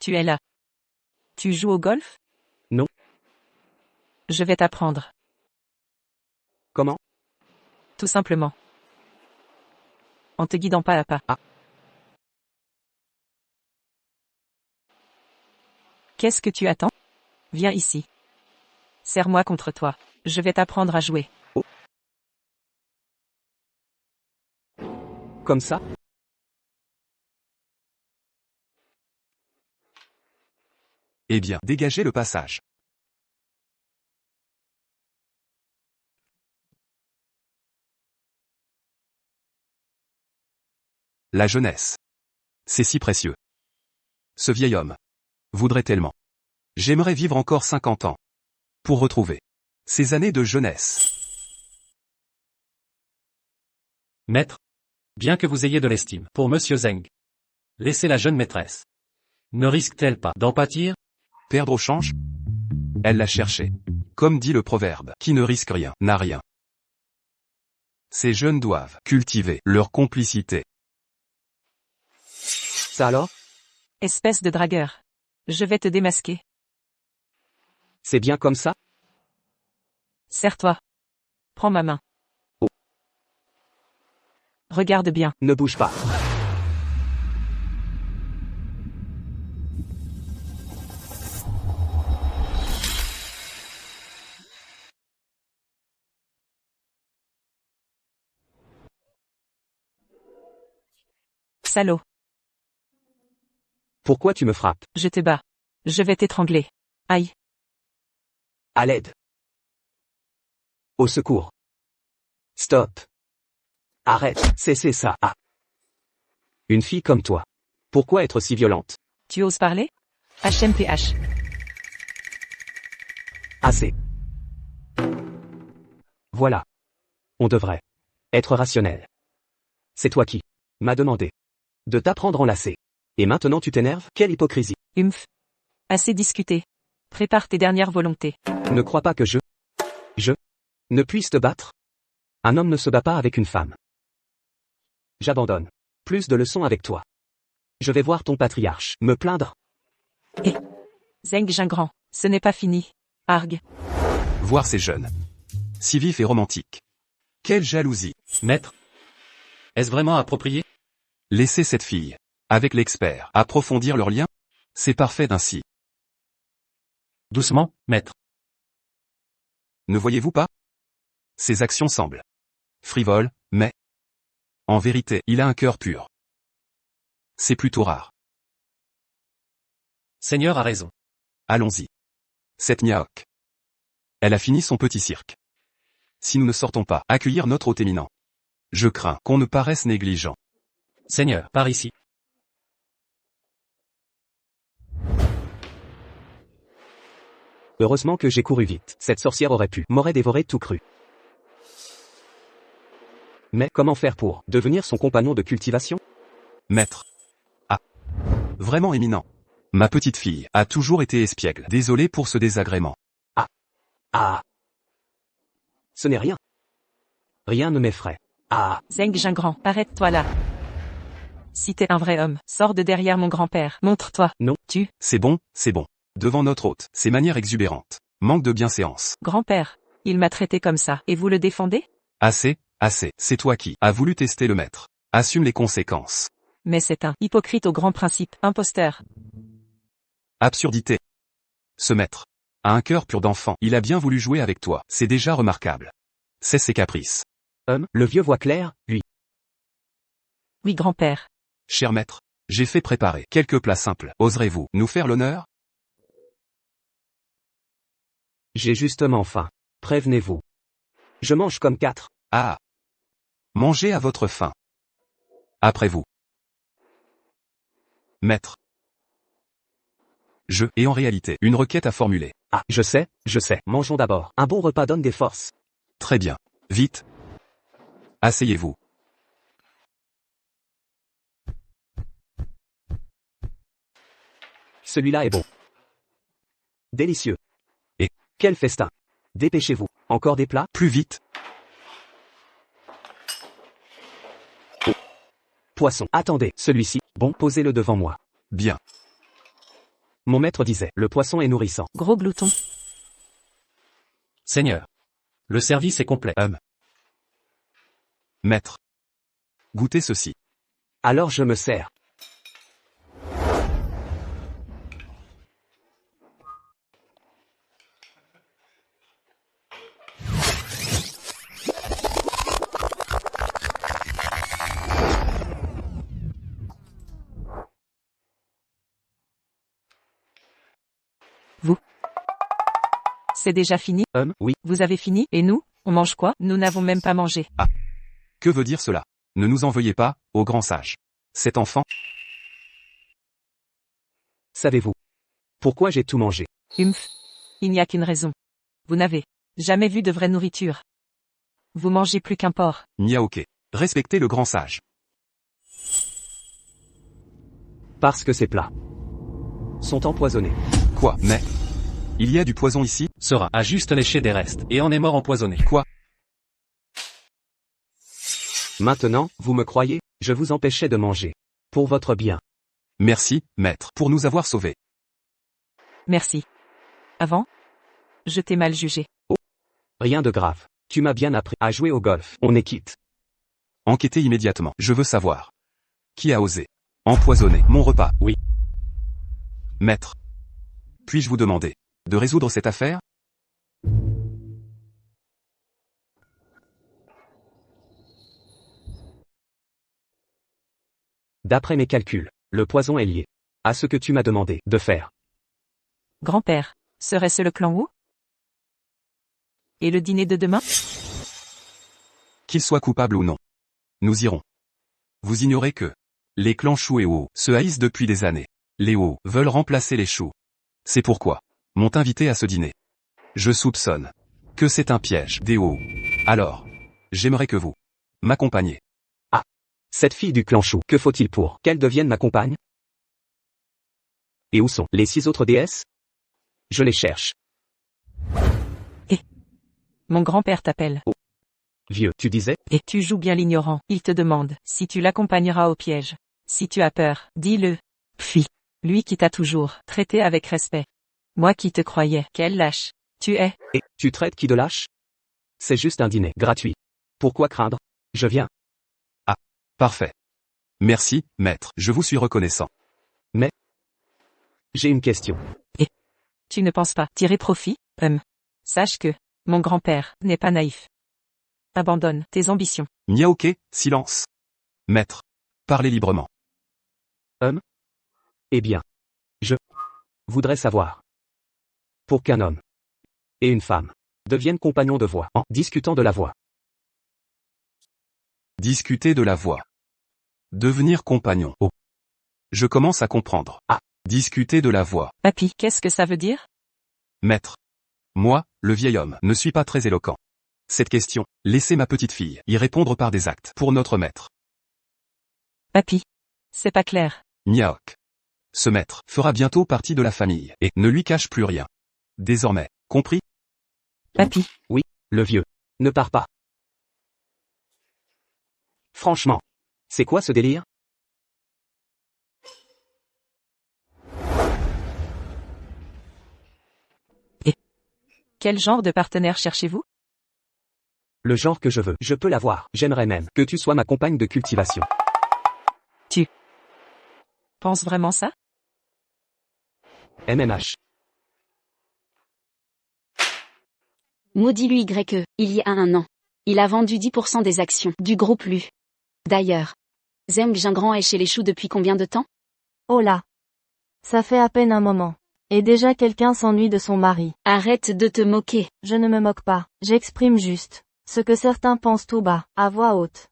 Tu es là. Tu joues au golf? Non. Je vais t'apprendre. Comment? Tout simplement. En te guidant pas à pas. Ah. Qu'est-ce que tu attends? Viens ici. Serre-moi contre toi. Je vais t'apprendre à jouer. Oh. Comme ça? Eh bien, dégagez le passage. La jeunesse. C'est si précieux. Ce vieil homme voudrait tellement. J'aimerais vivre encore 50 ans. Pour retrouver ces années de jeunesse. Maître. Bien que vous ayez de l'estime pour Monsieur Zeng. Laissez la jeune maîtresse. Ne risque-t-elle pas d'en pâtir? Perdre au change? Elle l'a cherché. Comme dit le proverbe, qui ne risque rien, n'a rien. Ces jeunes doivent cultiver leur complicité. Ça alors? Espèce de dragueur. Je vais te démasquer. C'est bien comme ça? Serre-toi. Prends ma main. Oh. Regarde bien. Ne bouge pas. Salaud. Pourquoi tu me frappes? Je te bats. Je vais t'étrangler. Aïe. À l'aide. Au secours. Stop. Arrête, cessez ça. Ah. Une fille comme toi. Pourquoi être si violente? Tu oses parler? HMPH. Assez. Voilà. On devrait être rationnel. C'est toi qui m'as demandé de t'apprendre enlacé. Et maintenant tu t'énerves? Quelle hypocrisie. Humph. Assez discuté. Prépare tes dernières volontés. Ne crois pas que je ne puisse te battre? Un homme ne se bat pas avec une femme. J'abandonne. Plus de leçons avec toi. Je vais voir ton patriarche. Me plaindre? Zeng Jingran. Ce n'est pas fini. Argue. Voir ces jeunes. Si vifs et romantiques. Quelle jalousie. Maître. Est-ce vraiment approprié? Laissez cette fille, avec l'expert, approfondir leur lien? C'est parfait ainsi. Doucement, maître. Ne voyez-vous pas? Ses actions semblent frivoles, mais en vérité, il a un cœur pur. C'est plutôt rare. Seigneur a raison. Allons-y. Cette Niaok. Elle a fini son petit cirque. Si nous ne sortons pas accueillir notre hôte éminent, je crains qu'on ne paraisse négligent. Seigneur, par ici. Heureusement que j'ai couru vite. Cette sorcière aurait pu m'aurait dévoré tout cru. Mais comment faire pour devenir son compagnon de cultivation? Maître. Ah. Vraiment éminent. Ma petite fille a toujours été espiègle. Désolé pour ce désagrément. Ah. Ce n'est rien. Rien ne m'effraie. Ah. Zeng Jingran, arrête-toi là. Si t'es un vrai homme, sors de derrière mon grand-père. Montre-toi. Non. C'est bon, c'est bon. Devant notre hôte, ses manières exubérantes. Manque de bienséance. Grand-père, il m'a traité comme ça, et vous le défendez? Assez, assez. C'est toi qui as voulu tester le maître. Assume les conséquences. Mais c'est un hypocrite au grand principe, imposteur. Absurdité. Ce maître a un cœur pur d'enfant. Il a bien voulu jouer avec toi. C'est déjà remarquable. C'est ses caprices. Le vieux voit clair, lui. Oui, grand-père. Cher maître, j'ai fait préparer quelques plats simples. Oserez-vous nous faire l'honneur? J'ai justement faim. Prévenez-vous. Je mange comme 4. Ah. Mangez à votre faim. Après vous. Maître. Et en réalité, une requête à formuler. Ah, je sais. Mangeons d'abord. Un bon repas donne des forces. Très bien. Vite. Asseyez-vous. Celui-là est bon. Délicieux. Et quel festin. Dépêchez-vous. Encore des plats? Plus vite. Oh. Poisson. Attendez, celui-ci. Bon, posez-le devant moi. Bien. Mon maître disait, le poisson est nourrissant. Gros glouton. Seigneur. Le service est complet. Maître. Goûtez ceci. Alors je me sers. C'est déjà fini? Oui. Vous avez fini? Et nous, on mange quoi? Nous n'avons même pas mangé. Ah. Que veut dire cela? Ne nous en veuillez pas, ô grand sage. Cet enfant. Savez-vous pourquoi j'ai tout mangé? Il n'y a qu'une raison. Vous n'avez jamais vu de vraie nourriture. Vous mangez plus qu'un porc. Niaoke. Respectez le grand sage. Parce que ces plats sont empoisonnés. Quoi? Mais il y a du poison ici? Sera a juste léché des restes, et en est mort empoisonné. Quoi? Maintenant, vous me croyez? Je vous empêchais de manger. Pour votre bien. Merci, maître, pour nous avoir sauvés. Merci. Avant? Je t'ai mal jugé. Oh. Rien de grave. Tu m'as bien appris à jouer au golf. On est quitte. Enquêtez immédiatement. Je veux savoir. Qui a osé empoisonner mon repas? Oui. Maître. Puis-je vous demander de résoudre cette affaire? D'après mes calculs, le poison est lié à ce que tu m'as demandé de faire. Grand-père, serait-ce le clan Wu? Et le dîner de demain? Qu'il soit coupable ou non. Nous irons. Vous ignorez que les clans Shu et Wu se haïssent depuis des années. Les Wu veulent remplacer les Shu. C'est pourquoi m'ont invité à ce dîner. Je soupçonne que c'est un piège des Wu. Alors, j'aimerais que vous m'accompagniez. Ah, cette fille du clan Shu, que faut-il pour qu'elle devienne ma compagne? Et où sont les 6 autres déesses? Je les cherche. Mon grand-père t'appelle. Oh. Vieux, tu disais? Et tu joues bien l'ignorant. Il te demande si tu l'accompagneras au piège. Si tu as peur, dis-le. Puis, lui qui t'a toujours traité avec respect. Moi qui te croyais, quel lâche. Tu es. Et tu traites qui de lâche? C'est juste un dîner gratuit. Pourquoi craindre? Je viens. Ah, parfait. Merci, maître, je vous suis reconnaissant. Mais j'ai une question. Et tu ne penses pas tirer profit? Sache que mon grand-père n'est pas naïf. Abandonne tes ambitions. Niaoke, silence. Maître, parlez librement. Eh bien, je voudrais savoir. Pour qu'un homme et une femme deviennent compagnons de voie en discutant de la voie. Discuter de la voie. Devenir compagnon. Oh. Je commence à comprendre. Ah. Discuter de la voie. Papy, qu'est-ce que ça veut dire? Maître. Moi, le vieil homme, ne suis pas très éloquent. Cette question, laissez ma petite fille y répondre par des actes pour notre maître. Papy. C'est pas clair. Niaok. Ce maître fera bientôt partie de la famille et ne lui cache plus rien. Désormais, compris? Papy. Le vieux. Ne pars pas. Franchement. C'est quoi ce délire? Quel genre de partenaire cherchez-vous? Le genre que je veux. Je peux l'avoir. J'aimerais même que tu sois ma compagne de cultivation. Pense vraiment ça? MMH. Maudit lui YE, il y a un an. Il a vendu 10% des actions du groupe Lu. D'ailleurs. Zeng Jingran est chez les choux depuis combien de temps? Oh là. Ça fait à peine un moment. Et déjà quelqu'un s'ennuie de son mari. Arrête de te moquer. Je ne me moque pas, j'exprime juste ce que certains pensent tout bas, à voix haute.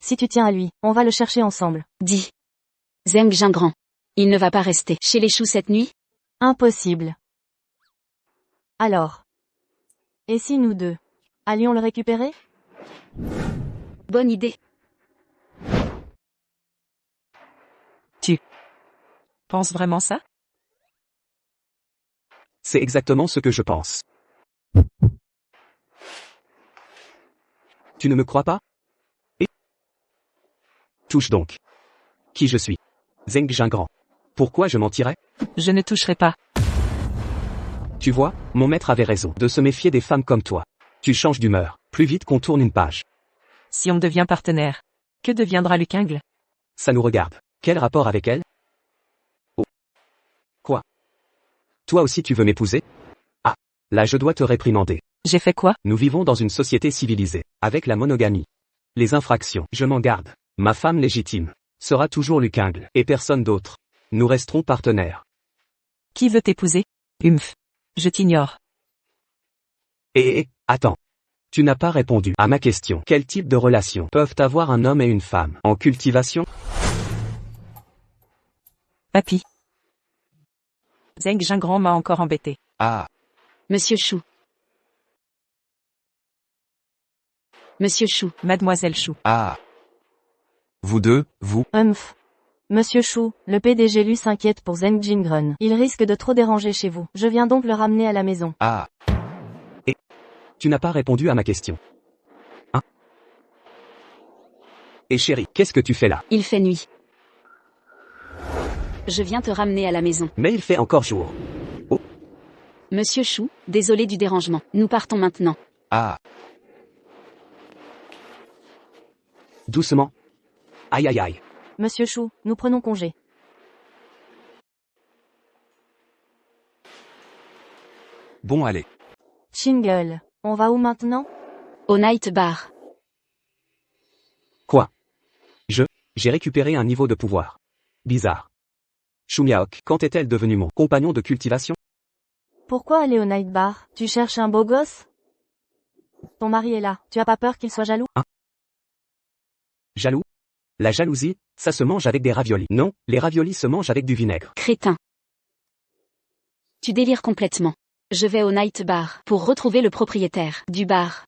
Si tu tiens à lui, on va le chercher ensemble. Dis. Zeng Jingran. Il ne va pas rester chez les choux cette nuit? Impossible. Alors. Et si nous deux allions le récupérer? Bonne idée. Pense vraiment ça? C'est exactement ce que je pense. Tu ne me crois pas? Et touche donc. Qui je suis? Zeng Jingran. Pourquoi je mentirais? Je ne toucherai pas. Tu vois, mon maître avait raison de se méfier des femmes comme toi. Tu changes d'humeur, plus vite qu'on tourne une page. Si on devient partenaire, que deviendra Lukingle? Ça nous regarde. Quel rapport avec elle? Oh. Quoi? Toi aussi tu veux m'épouser? Ah. Là je dois te réprimander. J'ai fait quoi? Nous vivons dans une société civilisée, avec la monogamie. Les infractions, je m'en garde. Ma femme légitime sera toujours Lukingle, et personne d'autre. Nous resterons partenaires. Qui veut t'épouser? Humph. Je t'ignore. Attends. Tu n'as pas répondu à ma question. Quel type de relations peuvent avoir un homme et une femme en cultivation? Papy. Zeng Jingran m'a encore embêté. Ah, Monsieur Chou. Monsieur Chou. Mademoiselle Chou. ah. Vous deux, vous, Humph. Monsieur Chou, le PDG Lu s'inquiète pour Zeng Jingren. Il risque de trop déranger chez vous. Je viens donc le ramener à la maison. ah. Tu n'as pas répondu à ma question. Hein? Et chérie, qu'est-ce que tu fais là? Il fait nuit. Je viens te ramener à la maison. Mais il fait encore jour. Monsieur Chou, désolé du dérangement. Nous partons maintenant. Ah, Doucement. Aïe aïe aïe. Monsieur Chou, nous prenons congé. bon allez. Shingle, on va où maintenant? Au night bar. Quoi? J'ai récupéré un niveau de pouvoir. Bizarre. Shumyaok, quand est-elle devenue mon compagnon de cultivation? Pourquoi aller au night bar? Tu cherches un beau gosse? Ton mari est là, tu as pas peur qu'il soit jaloux? Jaloux? La jalousie, ça se mange avec des raviolis. Non, les raviolis se mangent avec du vinaigre. Crétin. Tu délires complètement. Je vais au night bar pour retrouver le propriétaire du bar.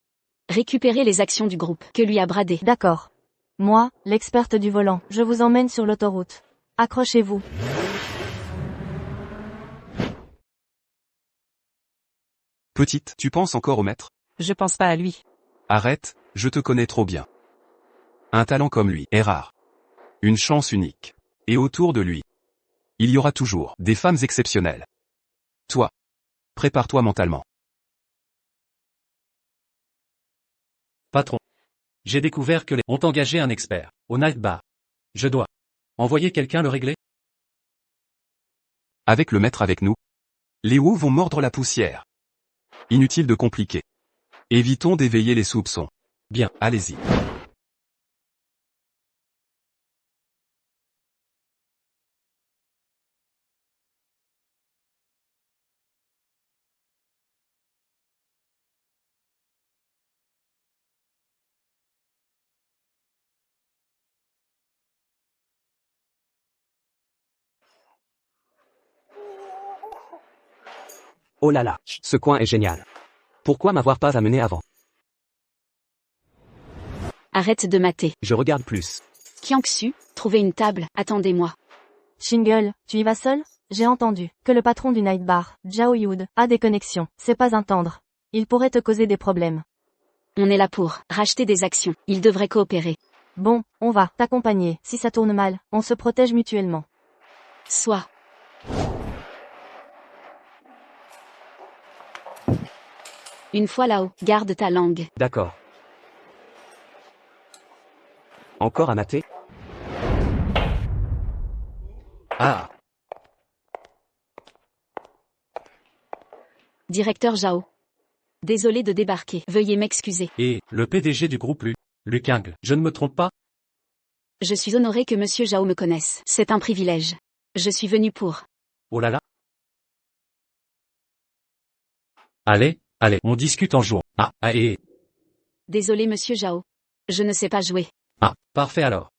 Récupérer les actions du groupe que lui a bradé. D'accord. Moi, l'experte du volant, je vous emmène sur l'autoroute. Accrochez-vous. Petite, tu penses encore au maître? Je pense pas à lui. Arrête, je te connais trop bien. Un talent comme lui est rare. Une chance unique. Et autour de lui, il y aura toujours des femmes exceptionnelles. Toi, prépare-toi mentalement. Patron. J'ai découvert que les ont engagé un expert au night bar. Je dois envoyer quelqu'un le régler? Avec le maître avec nous, les hauts vont mordre la poussière. Inutile de compliquer. Évitons d'éveiller les soupçons. Bien, allez-y. Oh là là, ce coin est génial. Pourquoi m'avoir pas amené avant? Arrête de mater. Je regarde plus. Kiangsu, trouvez une table, attendez-moi. Shingle, tu y vas seul? J'ai entendu que le patron du night bar, Zhao Yud, a des connexions. C'est pas un tendre. Il pourrait te causer des problèmes. On est là pour racheter des actions. Ils devraient coopérer. Bon, on va t'accompagner. Si ça tourne mal, on se protège mutuellement. Soit. Une fois là-haut, garde ta langue. D'accord. Encore à mater? Ah, Directeur Zhao. Désolé de débarquer. Veuillez m'excuser. et le PDG du groupe Lukingle, je ne me trompe pas? Je suis honoré que Monsieur Zhao me connaisse. C'est un privilège. Je suis venu pour. Oh là là. Allez, on discute en jouant. Et... Désolé Monsieur Zhao. Je ne sais pas jouer. parfait alors.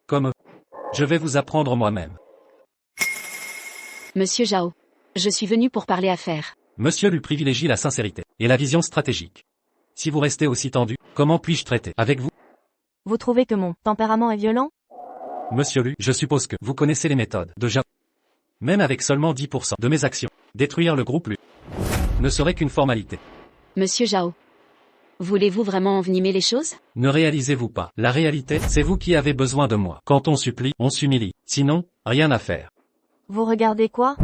Comme... Je vais vous apprendre moi-même. Monsieur Zhao. Je suis venu pour parler affaires. Monsieur lui privilégie la sincérité et la vision stratégique. Si vous restez aussi tendu, comment puis-je traiter avec vous? Vous trouvez que mon tempérament est violent? Monsieur Lu, je suppose que vous connaissez les méthodes de Zhao. Même avec seulement 10% de mes actions, détruire le groupe Lu ne serait qu'une formalité. Monsieur Zhao. Voulez-vous vraiment envenimer les choses? Ne réalisez-vous pas, la réalité, c'est vous qui avez besoin de moi. Quand on supplie, on s'humilie. Sinon, rien à faire. Vous regardez quoi?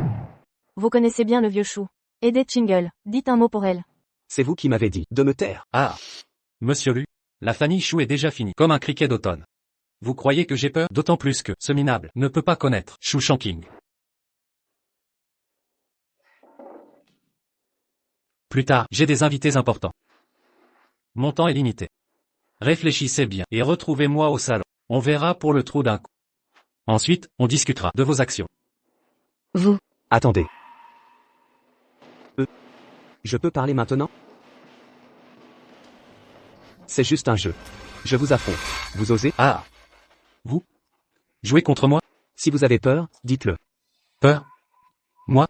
Vous connaissez bien le vieux chou. Aidez Shingle, dites un mot pour elle. C'est vous qui m'avez dit de me taire. Ah. Monsieur Lu, la famille Chou est déjà finie, comme un criquet d'automne. Vous croyez que j'ai peur? D'autant plus que, ce minable, ne peut pas connaître Chou Shanking. Plus tard, j'ai des invités importants. Mon temps est limité. Réfléchissez bien, et retrouvez-moi au salon. On verra pour le trou d'un coup. Ensuite, on discutera de vos actions. Vous. Attendez. Je peux parler maintenant? C'est juste un jeu. Je vous affronte. Vous osez? Ah. Vous? Jouez contre moi? Si vous avez peur, dites-le. Peur? Moi?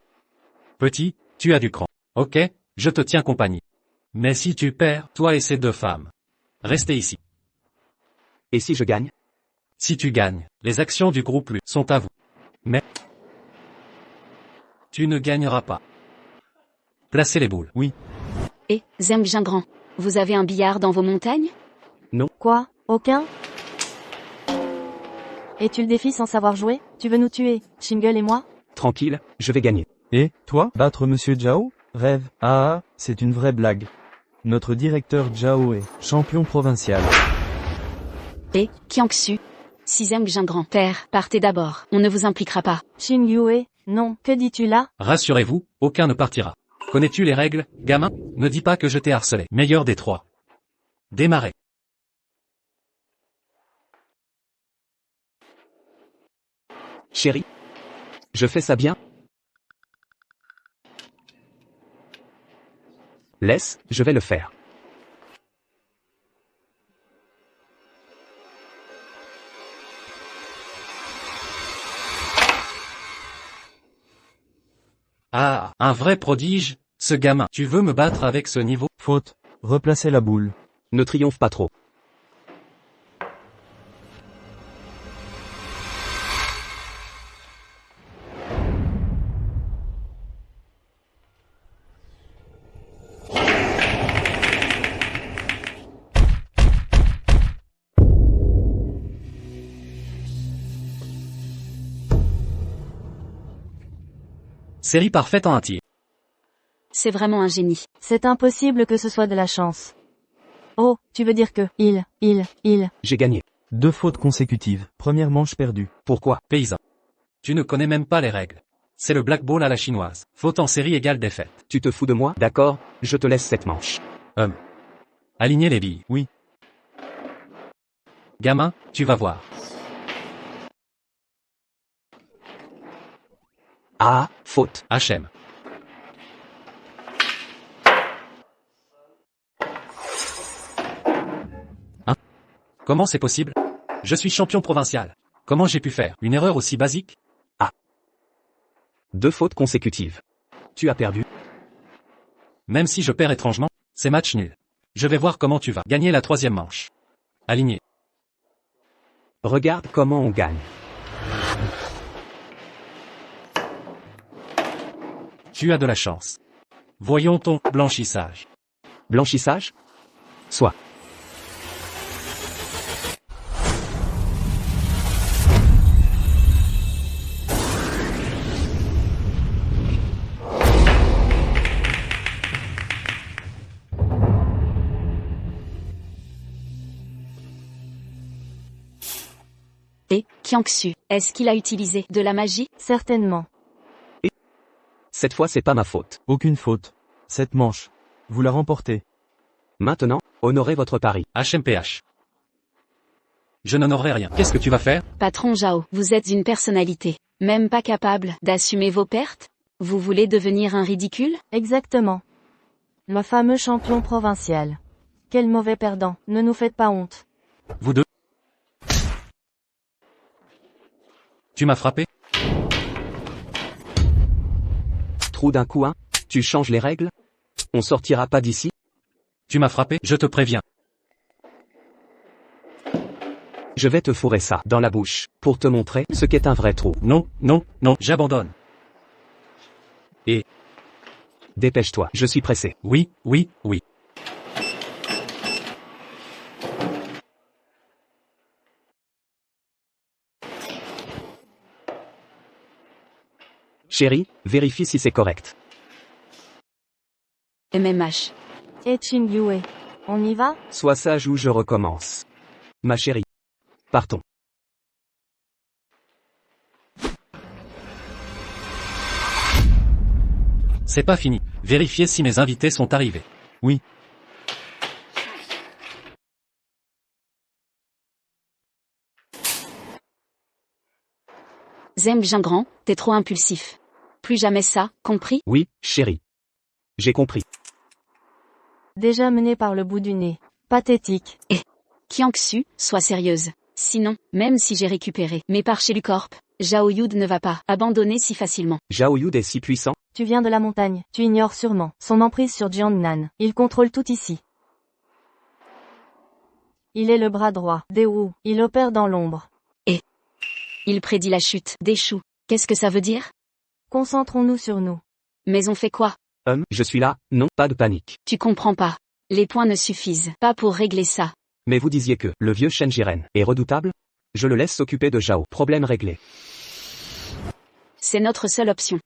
Petit, tu as du cran. Ok, je te tiens compagnie. Mais si tu perds, toi et ces deux femmes, restez ici. Et si je gagne? Si tu gagnes, les actions du groupe Lu sont à vous. Mais tu ne gagneras pas. Placez les boules. Et, Zheng Jingran. Vous avez un billard dans vos montagnes? Quoi? Aucun? Et tu le défies sans savoir jouer? Tu veux nous tuer, Shingle et moi? Tranquille, je vais gagner. Et, toi, battre Monsieur Zhao? Rêve. Ah, c'est une vraie blague. Notre directeur Zhao est champion provincial. Et, Kiangsu. Si Zheng Jingran. Père, partez d'abord. On ne vous impliquera pas. Shin Yue, non, que dis-tu là? Rassurez-vous, aucun ne partira. Connais-tu les règles, gamin? Ne dis pas que je t'ai harcelé. Meilleur des trois. Démarrez. Chérie? Je fais ça bien? Laisse, je vais le faire. Ah, un vrai prodige, ce gamin. Tu veux me battre avec ce niveau? Faute. Replacez la boule. Ne triomphe pas trop. Série parfaite en un tir. C'est vraiment un génie. C'est impossible que ce soit de la chance. Oh, tu veux dire que, il. J'ai gagné. 2 fautes consécutives. Première manche perdue. Pourquoi? Paysan. Tu ne connais même pas les règles. C'est le black ball à la chinoise. Faute en série égale défaite. Tu te fous de moi? D'accord, je te laisse cette manche. Alignez les billes. Oui. Gamin, tu vas voir. Ah, faute. HM. Hein? Comment c'est possible? Je suis champion provincial. Comment j'ai pu faire une erreur aussi basique? 2 fautes consécutives. Tu as perdu. Même si je perds étrangement, c'est match nul. Je vais voir comment tu vas gagner la 3e manche. Aligné. Regarde comment on gagne. Tu as de la chance. Voyons ton blanchissage. Blanchissage? Soit. Et, Kiangsu, est-ce qu'il a utilisé de la magie? Certainement. Cette fois c'est pas ma faute. Aucune faute. Cette manche. Vous la remportez. Maintenant, honorez votre pari. HMPH. Je n'honorerai rien. Qu'est-ce que tu vas faire? Patron Zhao, vous êtes une personnalité, même pas capable d'assumer vos pertes? Vous voulez devenir un ridicule? Exactement. Le fameux champion provincial. Quel mauvais perdant, ne nous faites pas honte. Vous deux? Tu m'as frappé? Trou d'un coup, hein? Tu changes les règles? On sortira pas d'ici? Tu m'as frappé? Je te préviens. Je vais te fourrer ça dans la bouche, pour te montrer ce qu'est un vrai trou. Non, non, non, j'abandonne. Dépêche-toi, je suis pressé. Oui, oui, oui. Chérie, vérifie si c'est correct. MMH. Et Qing Yue. On y va? Sois sage ou je recommence. Ma chérie. Partons. C'est pas fini. Vérifiez si mes invités sont arrivés. Oui. Zeng Jingran, t'es trop impulsif. Plus jamais ça, compris? Oui, chérie. J'ai compris. Déjà mené par le bout du nez. Pathétique. Kiangsu, sois sérieuse. Sinon, même si j'ai récupéré mes parts chez Lucorp, Zhao Yud ne va pas abandonner si facilement. Zhao Yud est si puissant. Tu viens de la montagne, tu ignores sûrement son emprise sur Jiangnan. Il contrôle tout ici. Il est le bras droit des Wu. Il opère dans l'ombre. Il prédit la chute des choux. Qu'est-ce que ça veut dire? Concentrons-nous sur nous. Mais on fait quoi? Je suis là, non, pas de panique. Tu comprends pas. Les points ne suffisent pas pour régler ça. Mais vous disiez que le vieux Shen Jiren est redoutable? Je le laisse s'occuper de Zhao. Problème réglé. C'est notre seule option.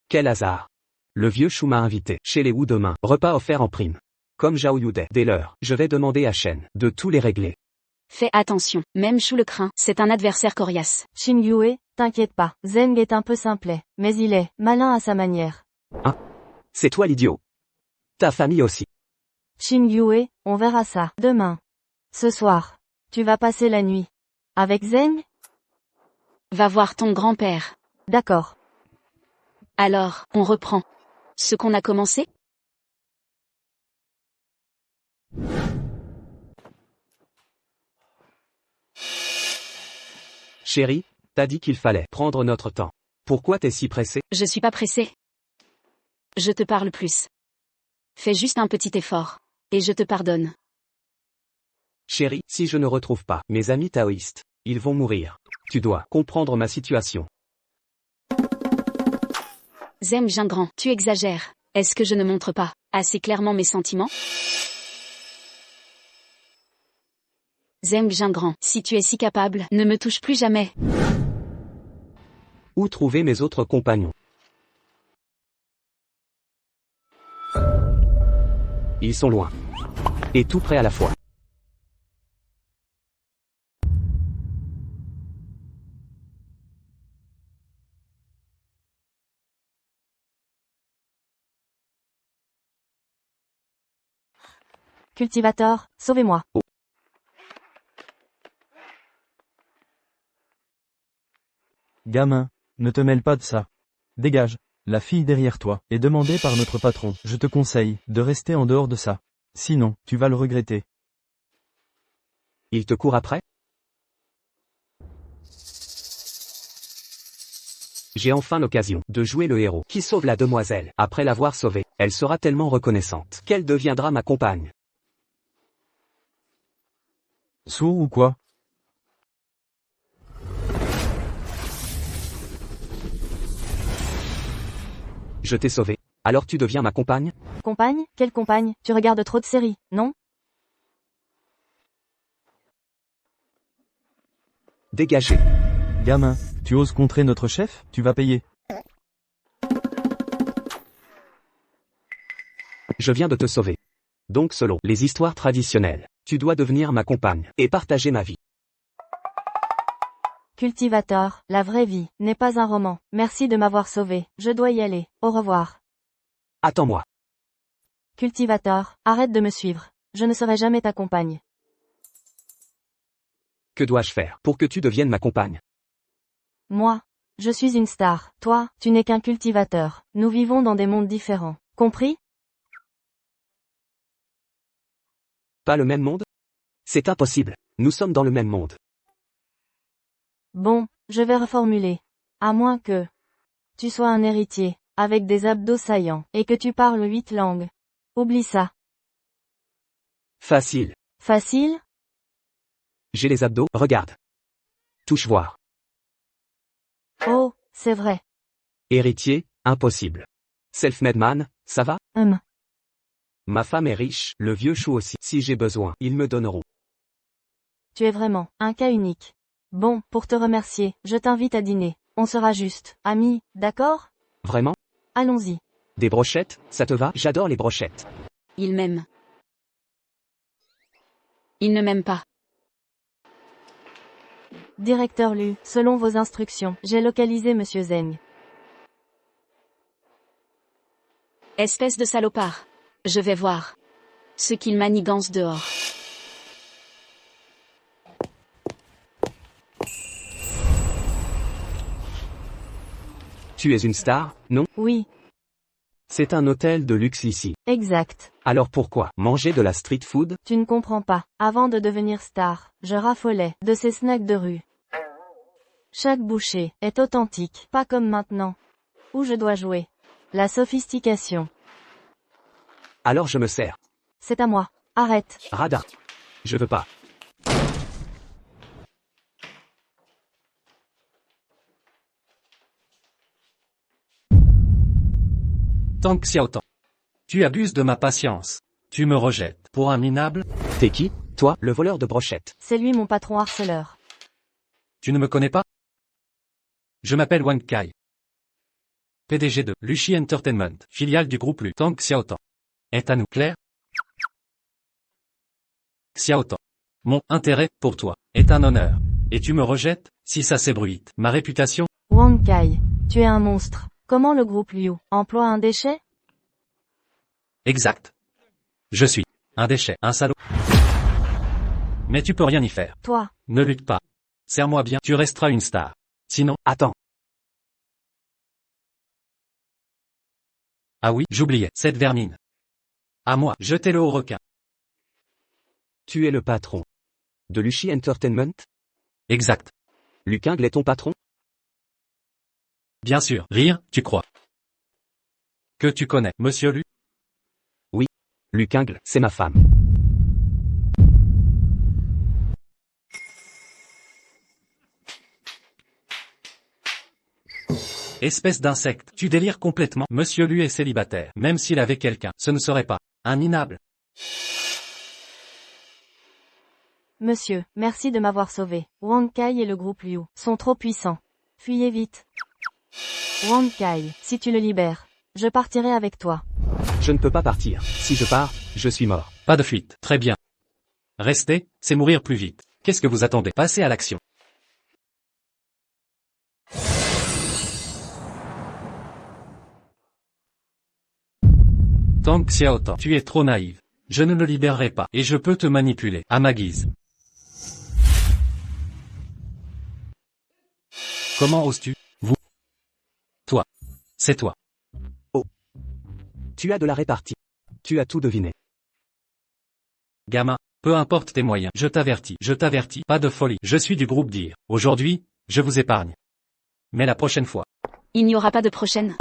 Quel hasard. Le vieux Shu m'a invité chez les Wu demain. Repas offert en prime. Comme Zhao Yud est dès l'heure, je vais demander à Shen de tous les régler. Fais attention, même Shu le craint, c'est un adversaire coriace. Qing Yue, t'inquiète pas. Zeng est un peu simplet, mais il est malin à sa manière. C'est toi l'idiot. Ta famille aussi. Qing Yue, on verra ça demain. Ce soir, tu vas passer la nuit. Avec Zeng? Va voir ton grand-père. D'accord. Alors, on reprend. Ce qu'on a commencé? Chérie, t'as dit qu'il fallait prendre notre temps. Pourquoi t'es si pressé? Je suis pas pressé. Je te parle plus. Fais juste un petit effort. Et je te pardonne. Chérie, si je ne retrouve pas mes amis taoïstes, ils vont mourir. Tu dois comprendre ma situation. Zeng Jingran, tu exagères. Est-ce que je ne montre pas assez clairement mes sentiments? Zeng Jingran, si tu es si capable, ne me touche plus jamais. Où trouver mes autres compagnons? Ils sont loin. Et tout près à la fois. Cultivateur, sauvez-moi. Gamin, ne te mêle pas de ça. Dégage. La fille derrière toi est demandée par notre patron. Je te conseille de rester en dehors de ça. Sinon, tu vas le regretter. Il te court après? J'ai enfin l'occasion de jouer le héros qui sauve la demoiselle. Après l'avoir sauvée, elle sera tellement reconnaissante qu'elle deviendra ma compagne. Sourd ou quoi? Je t'ai sauvé. Alors tu deviens ma compagne? Compagne? Quelle compagne? Tu regardes trop de séries, non? Dégagez. Gamin, tu oses contrer notre chef? Tu vas payer. Je viens de te sauver. Donc selon les histoires traditionnelles, tu dois devenir ma compagne et partager ma vie. Cultivateur, la vraie vie, n'est pas un roman. Merci de m'avoir sauvé, je dois y aller. Au revoir. Attends-moi. Cultivateur, arrête de me suivre. Je ne serai jamais ta compagne. Que dois-je faire pour que tu deviennes ma compagne? Moi, je suis une star. Toi, tu n'es qu'un cultivateur. Nous vivons dans des mondes différents. Compris? Pas le même monde? C'est impossible. Nous sommes dans le même monde. Bon, je vais reformuler. À moins que tu sois un héritier, avec des abdos saillants, et que tu parles 8 langues. Oublie ça. Facile. Facile? J'ai les abdos, regarde. Touche voir. Oh, c'est vrai. Héritier, impossible. Self-made man, ça va? Ma femme est riche, le vieux chou aussi. Si j'ai besoin, ils me donneront. Tu es vraiment un cas unique. Bon, pour te remercier, je t'invite à dîner. On sera juste amis, d'accord? Vraiment? Allons-y. Des brochettes, ça te va? J'adore les brochettes. Il m'aime. Il ne m'aime pas. Directeur Lu, selon vos instructions, j'ai localisé Monsieur Zeng. Espèce de salopard. Je vais voir ce qu'il manigance dehors. Tu es une star, non? Oui, C'est un hôtel de luxe ici. exact. Alors pourquoi manger de la street food? Tu ne comprends pas. Avant de devenir star, je raffolais de ces snacks de rue. Chaque bouchée est authentique, pas comme maintenant. Où je dois jouer. La sophistication. Alors je me sers. C'est à moi. Arrête. Radin. Je veux pas. Tang Xiaotang. Tu abuses de ma patience. Tu me rejettes. Pour un minable? T'es qui? Toi, le voleur de brochettes. C'est lui mon patron harceleur. Tu ne me connais pas? Je m'appelle Wang Kai. PDG de Lushi Entertainment, filiale du groupe Lu. Tang Xiaotang. Est à nous, clair? Xiaotang. Mon intérêt, pour toi, est un honneur. Et tu me rejettes, si ça s'ébruite. Ma réputation? Wang Kai, tu es un monstre. Comment le groupe Liu emploie un déchet? Exact. Je suis un déchet, un salaud. Mais tu peux rien y faire. Toi, Ne lutte pas. Serre-moi bien, tu resteras une star. Sinon, Attends. ah oui, j'oubliais, cette vermine. À moi, jetez-le au requin. Tu es le patron. De Lushi Entertainment? Exact. Lucingle est ton patron? Bien sûr, rire, tu crois. Que tu connais, monsieur Lu? Lucingle, c'est ma femme. Espèce d'insecte, tu délires complètement. Monsieur Lu est célibataire. Même s'il avait quelqu'un, ce ne serait pas un minable. monsieur, merci de m'avoir sauvé. Wang Kai et le groupe Liu sont trop puissants. Fuyez vite. Wang Kai, si tu le libères, je partirai avec toi. Je ne peux pas partir. Si je pars, je suis mort. Pas de fuite, très bien. Rester, c'est mourir plus vite. Qu'est-ce que vous attendez? Passez à l'action. Tang Xiaotang, tu es trop naïve. Je ne le libérerai pas, et je peux te manipuler, à ma guise. Comment oses-tu? Vous? Toi. C'est toi. Tu as de la répartie. Tu as tout deviné. Gamin, peu importe tes moyens, je t'avertis, pas de folie. Je suis du groupe Dire. Aujourd'hui, je vous épargne. Mais la prochaine fois, Il n'y aura pas de prochaine.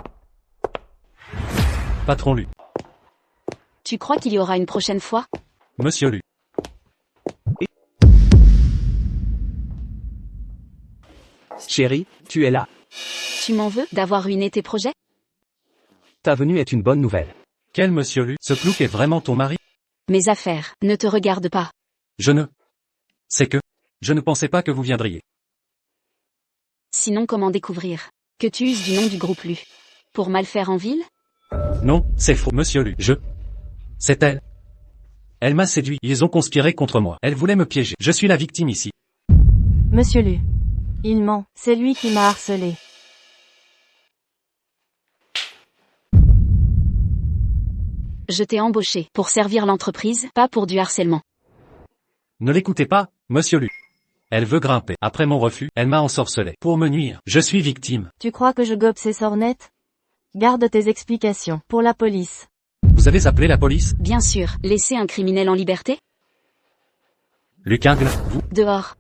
patron Lu, Tu crois qu'il y aura une prochaine fois? monsieur Lu. Chérie, tu es là. Tu m'en veux d'avoir ruiné tes projets? Ta venue est une bonne nouvelle. Quel monsieur Lu? Ce plouc est vraiment ton mari? Mes affaires ne te regardent pas. Je ne... C'est que... Je ne pensais pas que vous viendriez. Sinon comment découvrir que tu uses du nom du groupe Lu? Pour mal faire en ville? Non, c'est faux, monsieur Lu. C'est elle. Elle m'a séduit. Ils ont conspiré contre moi. Elle voulait me piéger. Je suis la victime ici. Monsieur Lu. Il ment, c'est lui qui m'a harcelé. Je t'ai embauché pour servir l'entreprise, pas pour du harcèlement. Ne l'écoutez pas, monsieur Lu. Elle veut grimper. Après mon refus, elle m'a ensorcelé. Pour me nuire, je suis victime. Tu crois que je gobe ces sornettes? Garde tes explications pour la police. Vous avez appelé la police? Bien sûr, laisser un criminel en liberté? Lucingle, vous? Dehors.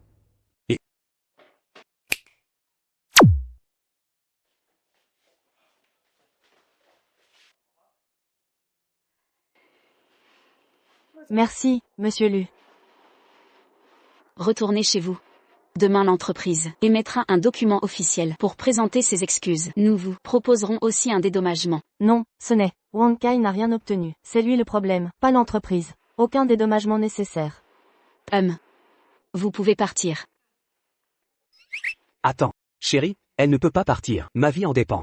Merci, monsieur Lu. Retournez chez vous. Demain l'entreprise émettra un document officiel pour présenter ses excuses. Nous vous proposerons aussi un dédommagement. Non, ce n'est. Wang Kai n'a rien obtenu. C'est lui le problème, pas l'entreprise. Aucun dédommagement nécessaire. Vous pouvez partir. Attends, chérie, elle ne peut pas partir. Ma vie en dépend.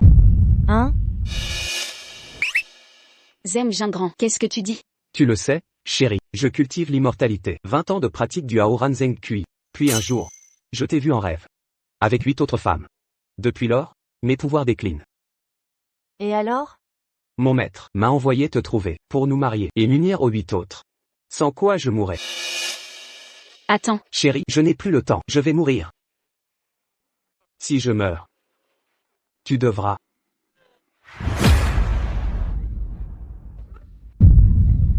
Hein? Zem Jingran, qu'est-ce que tu dis? Tu le sais, chérie, je cultive l'immortalité. 20 ans de pratique du Aoran Zeng Kui. Puis un jour, je t'ai vu en rêve. Avec 8 autres femmes. Depuis lors, mes pouvoirs déclinent. Et alors? Mon maître m'a envoyé te trouver, pour nous marier, et m'unir aux 8 autres. Sans quoi je mourrais. Attends. Chérie, je n'ai plus le temps, je vais mourir. Si je meurs, tu devras.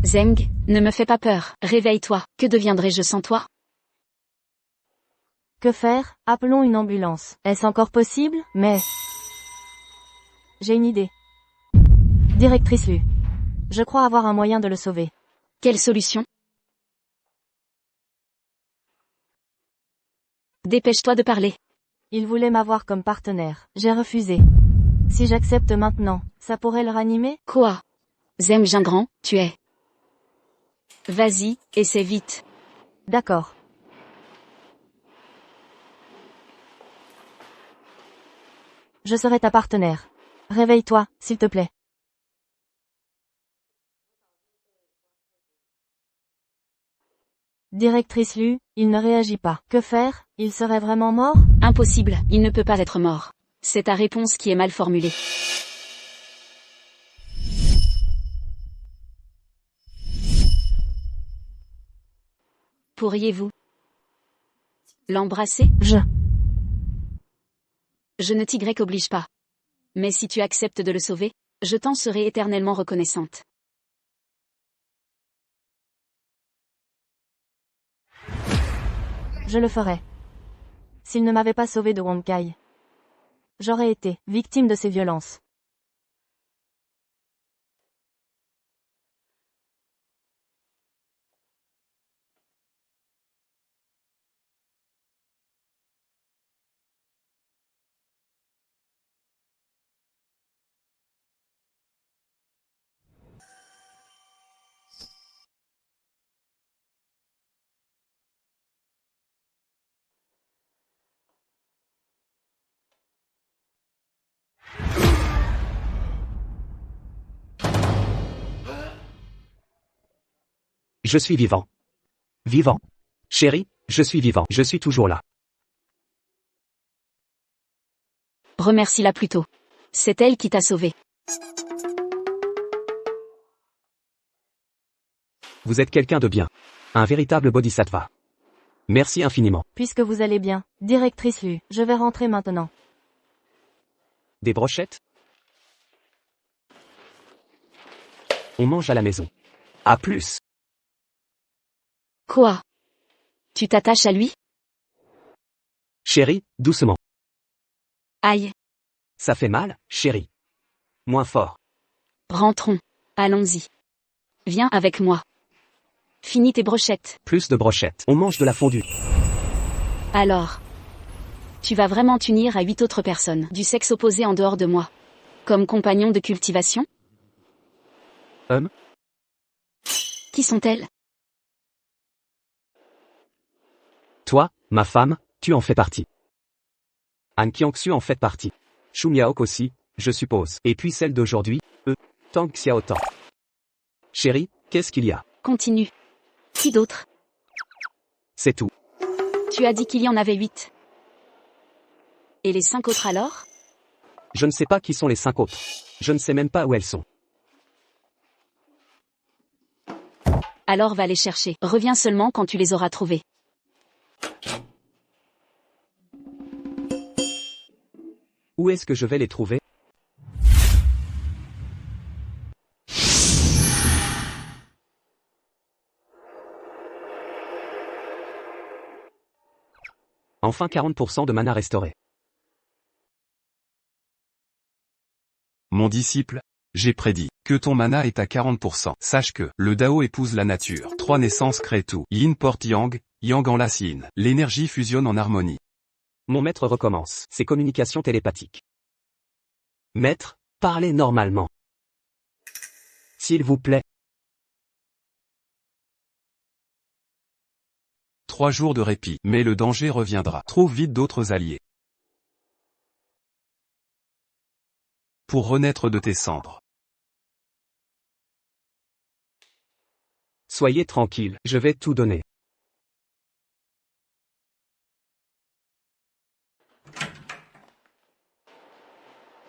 Zeng, ne me fais pas peur, réveille-toi, que deviendrais-je sans toi? Que faire? Appelons une ambulance. Est-ce encore possible? Mais... J'ai une idée. Directrice Lu. Je crois avoir un moyen de le sauver. Quelle solution? Dépêche-toi de parler. Il voulait m'avoir comme partenaire. J'ai refusé. Si j'accepte maintenant, ça pourrait le ranimer? Quoi? Zem Jingran, tu es... Vas-y, essaie vite. D'accord. Je serai ta partenaire. Réveille-toi, s'il te plaît. Directrice Lu, il ne réagit pas. Que faire? Il serait vraiment mort? Impossible, il ne peut pas être mort. C'est ta réponse qui est mal formulée. Pourriez-vous l'embrasser? Je ne t'y oblige pas. Mais si tu acceptes de le sauver, je t'en serai éternellement reconnaissante. Je le ferai. S'il ne m'avait pas sauvé de Wang Kai, j'aurais été victime de ces violences. Je suis vivant. Vivant. Chérie, je suis vivant. Je suis toujours là. Remercie-la plutôt. C'est elle qui t'a sauvé. Vous êtes quelqu'un de bien. Un véritable bodhisattva. Merci infiniment. Puisque vous allez bien, directrice Lu, je vais rentrer maintenant. Des brochettes? On mange à la maison. À plus. Quoi? Tu t'attaches à lui? Chérie, doucement. Aïe. Ça fait mal, chérie. Moins fort. Rentrons. Allons-y. Viens avec moi. Finis tes brochettes. Plus de brochettes. On mange de la fondue. Alors. Tu vas vraiment t'unir à 8 autres personnes du sexe opposé en dehors de moi. Comme compagnon de cultivation? Qui sont-elles? Toi, ma femme, tu en fais partie. Han Qiangxu en fait partie. Shu Miaok aussi, je suppose. Et puis celle d'aujourd'hui, Tang Xiaotan. Chérie, qu'est-ce qu'il y a? Continue. Qui d'autre? C'est tout. Tu as dit qu'il y en avait 8. Et les 5 autres alors? Je ne sais pas qui sont les 5 autres. Je ne sais même pas où elles sont. Alors va les chercher. Reviens seulement quand tu les auras trouvées. Où est-ce que je vais les trouver? Enfin 40% de mana restauré. Mon disciple, j'ai prédit que ton mana est à 40%. Sache que le Dao épouse la nature. 3 naissances créent tout. Yin porte Yang, Yang enlace Yin. L'énergie fusionne en harmonie. Mon maître recommence ses communications télépathiques. Maître, parlez normalement. S'il vous plaît. 3 jours de répit, mais le danger reviendra. Trouve vite d'autres alliés. Pour renaître de tes cendres. Soyez tranquille, je vais tout donner.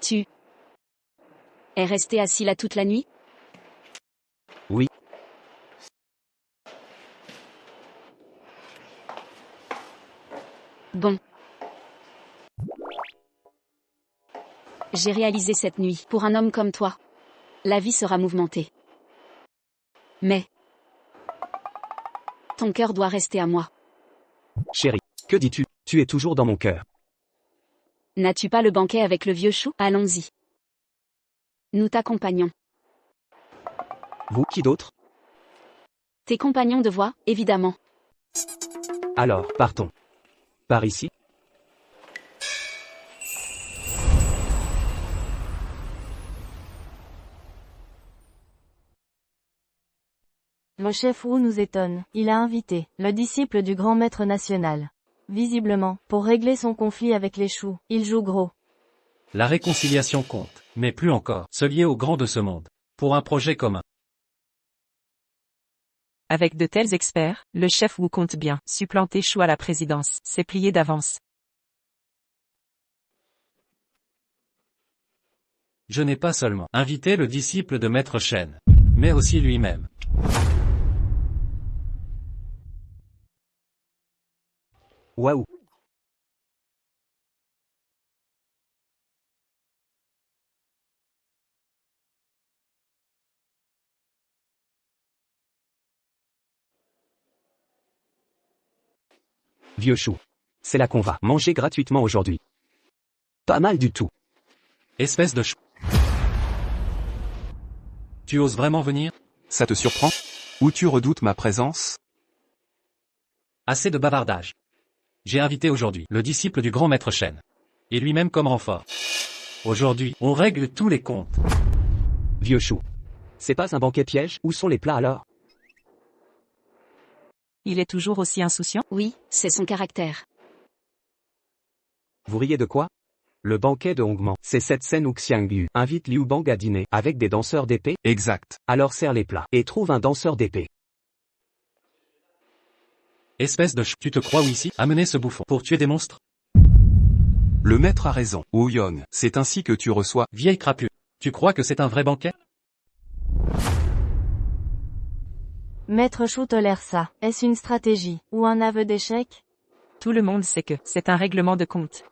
Tu es resté assis là toute la nuit? Oui. Bon. J'ai réalisé cette nuit, pour un homme comme toi, la vie sera mouvementée. Mais ton cœur doit rester à moi. Chérie, que dis-tu? Tu es toujours dans mon cœur. N'as-tu pas le banquet avec le vieux chou? Allons-y. Nous t'accompagnons. Vous, qui d'autre? Tes compagnons de voie, évidemment. Alors, partons. Par ici? Le chef Wu nous étonne. Il a invité le disciple du grand maître national. Visiblement, pour régler son conflit avec les choux, il joue gros. La réconciliation compte, mais plus encore, se lier aux grands de ce monde. Pour un projet commun. Avec de tels experts, le chef Wu compte bien. Supplanter Chou à la présidence, c'est plié d'avance. Je n'ai pas seulement invité le disciple de Maître Shen, mais aussi lui-même. Waouh! Vieux chou. C'est là qu'on va manger gratuitement aujourd'hui. Pas mal du tout. Espèce de chou. Tu oses vraiment venir? Ça te surprend? Ou tu redoutes ma présence? Assez de bavardage. J'ai invité aujourd'hui le disciple du grand maître Shen. Et lui-même comme renfort. Aujourd'hui, on règle tous les comptes. Vieux chou. C'est pas un banquet piège? Où sont les plats alors? Il est toujours aussi insouciant? Oui, c'est son caractère. Vous riez de quoi? Le banquet de Hongman, c'est cette scène où Xiangyu invite Liu Bang à dîner avec des danseurs d'épée. Exact. Alors serre les plats et trouve un danseur d'épée. Espèce de chou. Tu te crois où ici? Amener ce bouffon pour tuer des monstres? Le maître a raison. Oh Yong, c'est ainsi que tu reçois. Vieille crapule. Tu crois que c'est un vrai banquet? Maître Chou tolère ça. Est-ce une stratégie, ou un aveu d'échec? Tout le monde sait que c'est un règlement de compte.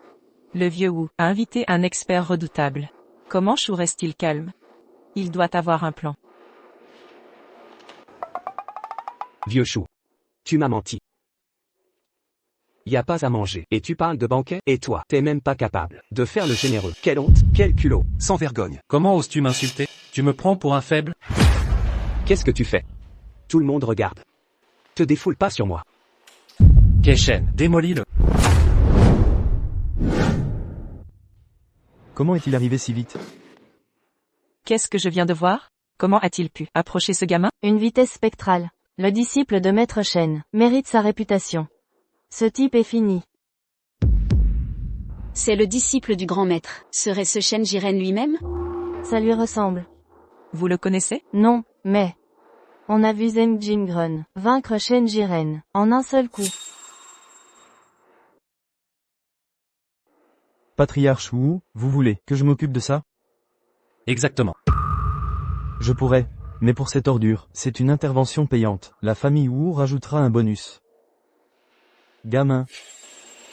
Le vieux Wu a invité un expert redoutable. Comment Chou reste-t-il calme? Il doit avoir un plan. Vieux chou. Tu m'as menti. Y a pas à manger. Et tu parles de banquet? Et toi, t'es même pas capable de faire le généreux. Quelle honte, quel culot, sans vergogne. Comment oses-tu m'insulter? Tu me prends pour un faible? Qu'est-ce que tu fais? Tout le monde regarde. Te défoule pas sur moi. Keishen, démolis-le. Comment est-il arrivé si vite? Qu'est-ce que je viens de voir? Comment a-t-il pu approcher ce gamin? Une vitesse spectrale. Le disciple de Maître Shen mérite sa réputation. Ce type est fini. C'est le disciple du grand maître. Serait-ce Shen Jiren lui-même? Ça lui ressemble. Vous le connaissez? Non, mais... On a vu Zheng Jingren vaincre Shen Jiren en un seul coup. Patriarche Wu, vous voulez que je m'occupe de ça? Exactement. Je pourrais. Mais pour cette ordure, c'est une intervention payante. La famille Wu rajoutera un bonus. Gamin.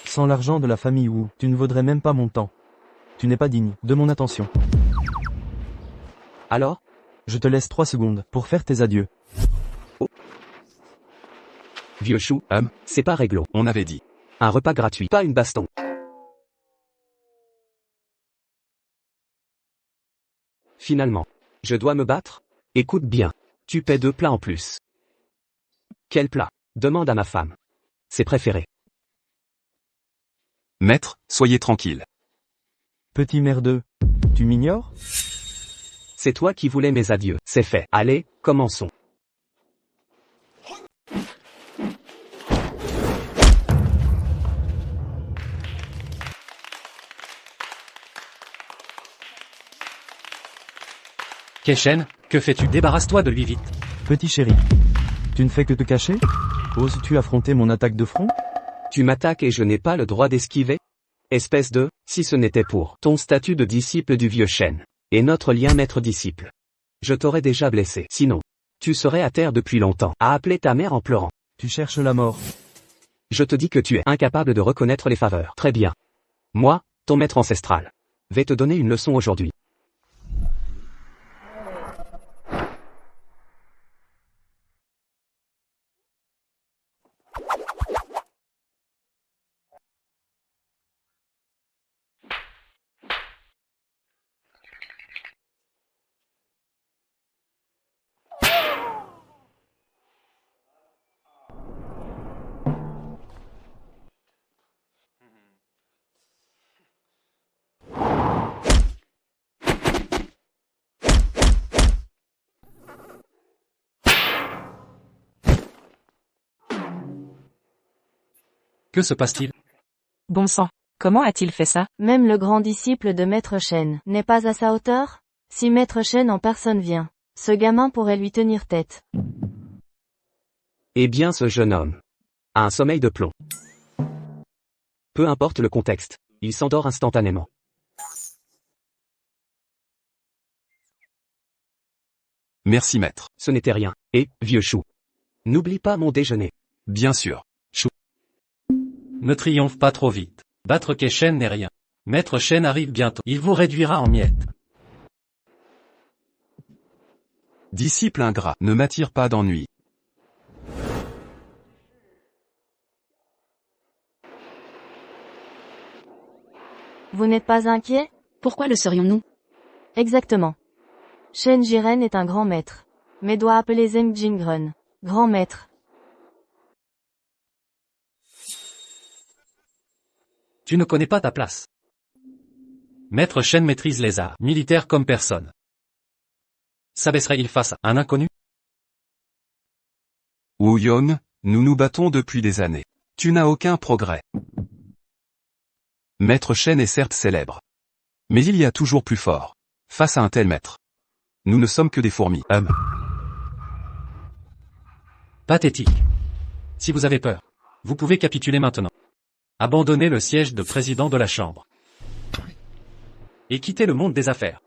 Sans l'argent de la famille Wu, tu ne vaudrais même pas mon temps. Tu n'es pas digne de mon attention. Alors? Je te laisse 3 secondes pour faire tes adieux. Vieux chou, c'est pas réglo. On avait dit. Un repas gratuit, pas une baston. Finalement. Je dois me battre? Écoute bien. Tu paies 2 plats en plus. Quel plat? Demande à ma femme. C'est préféré. Maître, soyez tranquille. Petit merdeux. Tu m'ignores? C'est toi qui voulais mes adieux. C'est fait. Allez, commençons. Keshen, que fais-tu? Débarrasse-toi de lui vite. Petit chéri. Tu ne fais que te cacher? Oses-tu affronter mon attaque de front? Tu m'attaques et je n'ai pas le droit d'esquiver? Espèce de, si ce n'était pour ton statut de disciple du vieux Shen, et notre lien maître-disciple. Je t'aurais déjà blessé. Sinon, tu serais à terre depuis longtemps, à appeler ta mère en pleurant. Tu cherches la mort. Je te dis que tu es incapable de reconnaître les faveurs. Très bien. Moi, ton maître ancestral, vais te donner une leçon aujourd'hui. Que se passe-t-il? Bon sang. Comment a-t-il fait ça? Même le grand disciple de Maître Shen n'est pas à sa hauteur? Si Maître Shen en personne vient, ce gamin pourrait lui tenir tête. Eh bien ce jeune homme a un sommeil de plomb. Peu importe le contexte, il s'endort instantanément. Merci maître. Ce n'était rien. Et, vieux chou, n'oublie pas mon déjeuner. Bien sûr. Ne triomphe pas trop vite. Battre Keshen n'est rien. Maître Shen arrive bientôt. Il vous réduira en miettes. Disciple ingrat, ne m'attire pas d'ennui. Vous n'êtes pas inquiet? Pourquoi le serions-nous? Exactement. Shen Jiren est un grand maître. Mais doit appeler Zheng Jingren grand maître. Tu ne connais pas ta place. Maître Shen maîtrise les arts militaires comme personne. S'abaisserait-il face à un inconnu? Wu Yon, nous nous battons depuis des années. Tu n'as aucun progrès. Maître Shen est certes célèbre. Mais il y a toujours plus fort. Face à un tel maître. Nous ne sommes que des fourmis. Pathétique. Si vous avez peur, vous pouvez capituler maintenant. Abandonnez le siège de président de la Chambre. Et quittez le monde des affaires.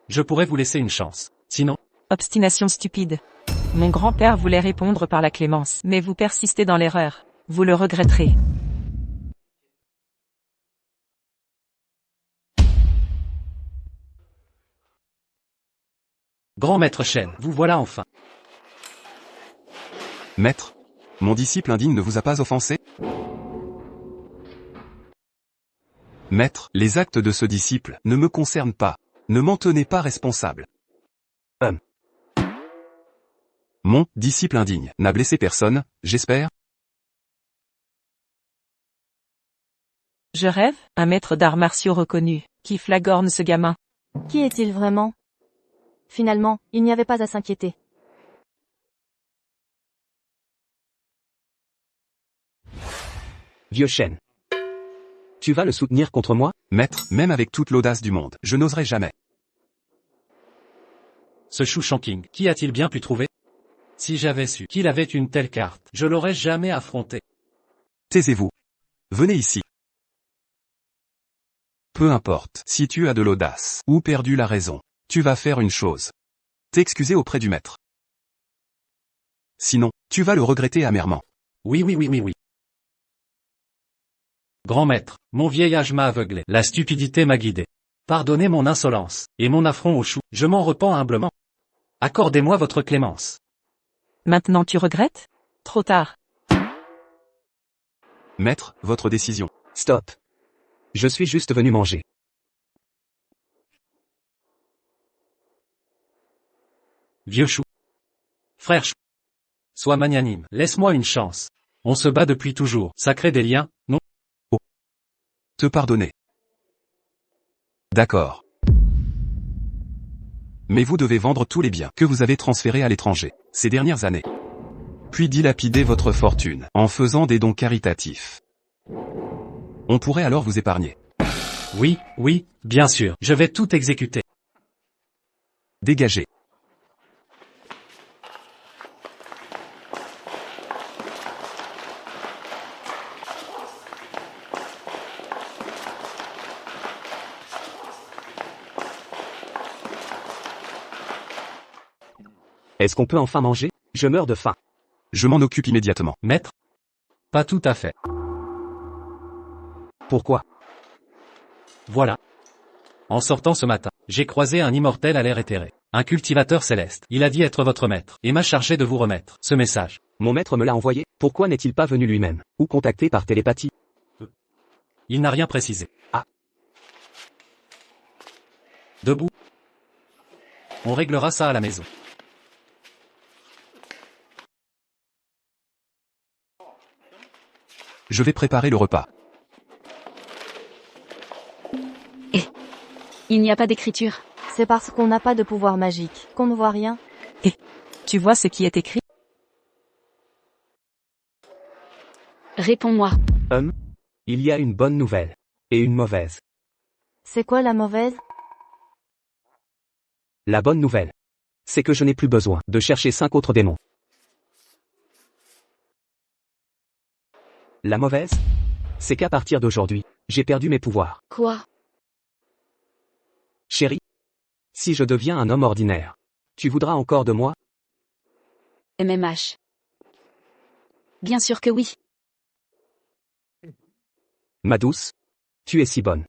Je pourrais vous laisser une chance. Sinon... Obstination stupide. Mon grand-père voulait répondre par la clémence, mais vous persistez dans l'erreur. Vous le regretterez. Grand maître Shen, vous voilà enfin. Maître, mon disciple indigne ne vous a pas offensé? Maître, les actes de ce disciple ne me concernent pas. Ne m'en tenez pas responsable. Mon disciple indigne n'a blessé personne, j'espère? Je rêve, un maître d'arts martiaux reconnu, qui flagorne ce gamin. Qui est-il vraiment? Finalement, il n'y avait pas à s'inquiéter. Vieux chêne. Tu vas le soutenir contre moi? Maître, même avec toute l'audace du monde, je n'oserais jamais. Ce Shu Shanking, qui a-t-il bien pu trouver? Si j'avais su qu'il avait une telle carte, je l'aurais jamais affronté. Taisez-vous. Venez ici. Peu importe si tu as de l'audace ou perdu la raison, tu vas faire une chose. T'excuser auprès du maître. Sinon, tu vas le regretter amèrement. Oui oui oui oui oui. Grand maître, mon vieil âge m'a aveuglé, la stupidité m'a guidé. Pardonnez mon insolence, et mon affront au Shu, je m'en repens humblement. Accordez-moi votre clémence. Maintenant tu regrettes? Trop tard. Maître, votre décision. Stop. Je suis juste venu manger. Vieux Shu. Frère Shu. Sois magnanime, laisse-moi une chance. On se bat depuis toujours, ça crée des liens, non? Te pardonner. D'accord. Mais vous devez vendre tous les biens que vous avez transférés à l'étranger, ces dernières années. Puis dilapider votre fortune, en faisant des dons caritatifs. On pourrait alors vous épargner. Oui, oui, bien sûr, je vais tout exécuter. Dégagez. Est-ce qu'on peut enfin manger? Je meurs de faim. Je m'en occupe immédiatement. Maître? Pas tout à fait. Pourquoi? Voilà. En sortant ce matin, j'ai croisé un immortel à l'air éthéré. Un cultivateur céleste. Il a dit être votre maître, et m'a chargé de vous remettre ce message. Mon maître me l'a envoyé, pourquoi n'est-il pas venu lui-même? Ou contacté par télépathie? Il n'a rien précisé. Ah. Debout. On réglera ça à la maison. Je vais préparer le repas. Il n'y a pas d'écriture. C'est parce qu'on n'a pas de pouvoir magique, qu'on ne voit rien. Tu vois ce qui est écrit? Réponds-moi. Il y a une bonne nouvelle. Et une mauvaise. C'est quoi la mauvaise? La bonne nouvelle. C'est que je n'ai plus besoin de chercher 5 autres démons. La mauvaise? C'est qu'à partir d'aujourd'hui, j'ai perdu mes pouvoirs. Quoi? Chérie? Si je deviens un homme ordinaire, tu voudras encore de moi? MMH. Bien sûr que oui. Ma douce? Tu es si bonne.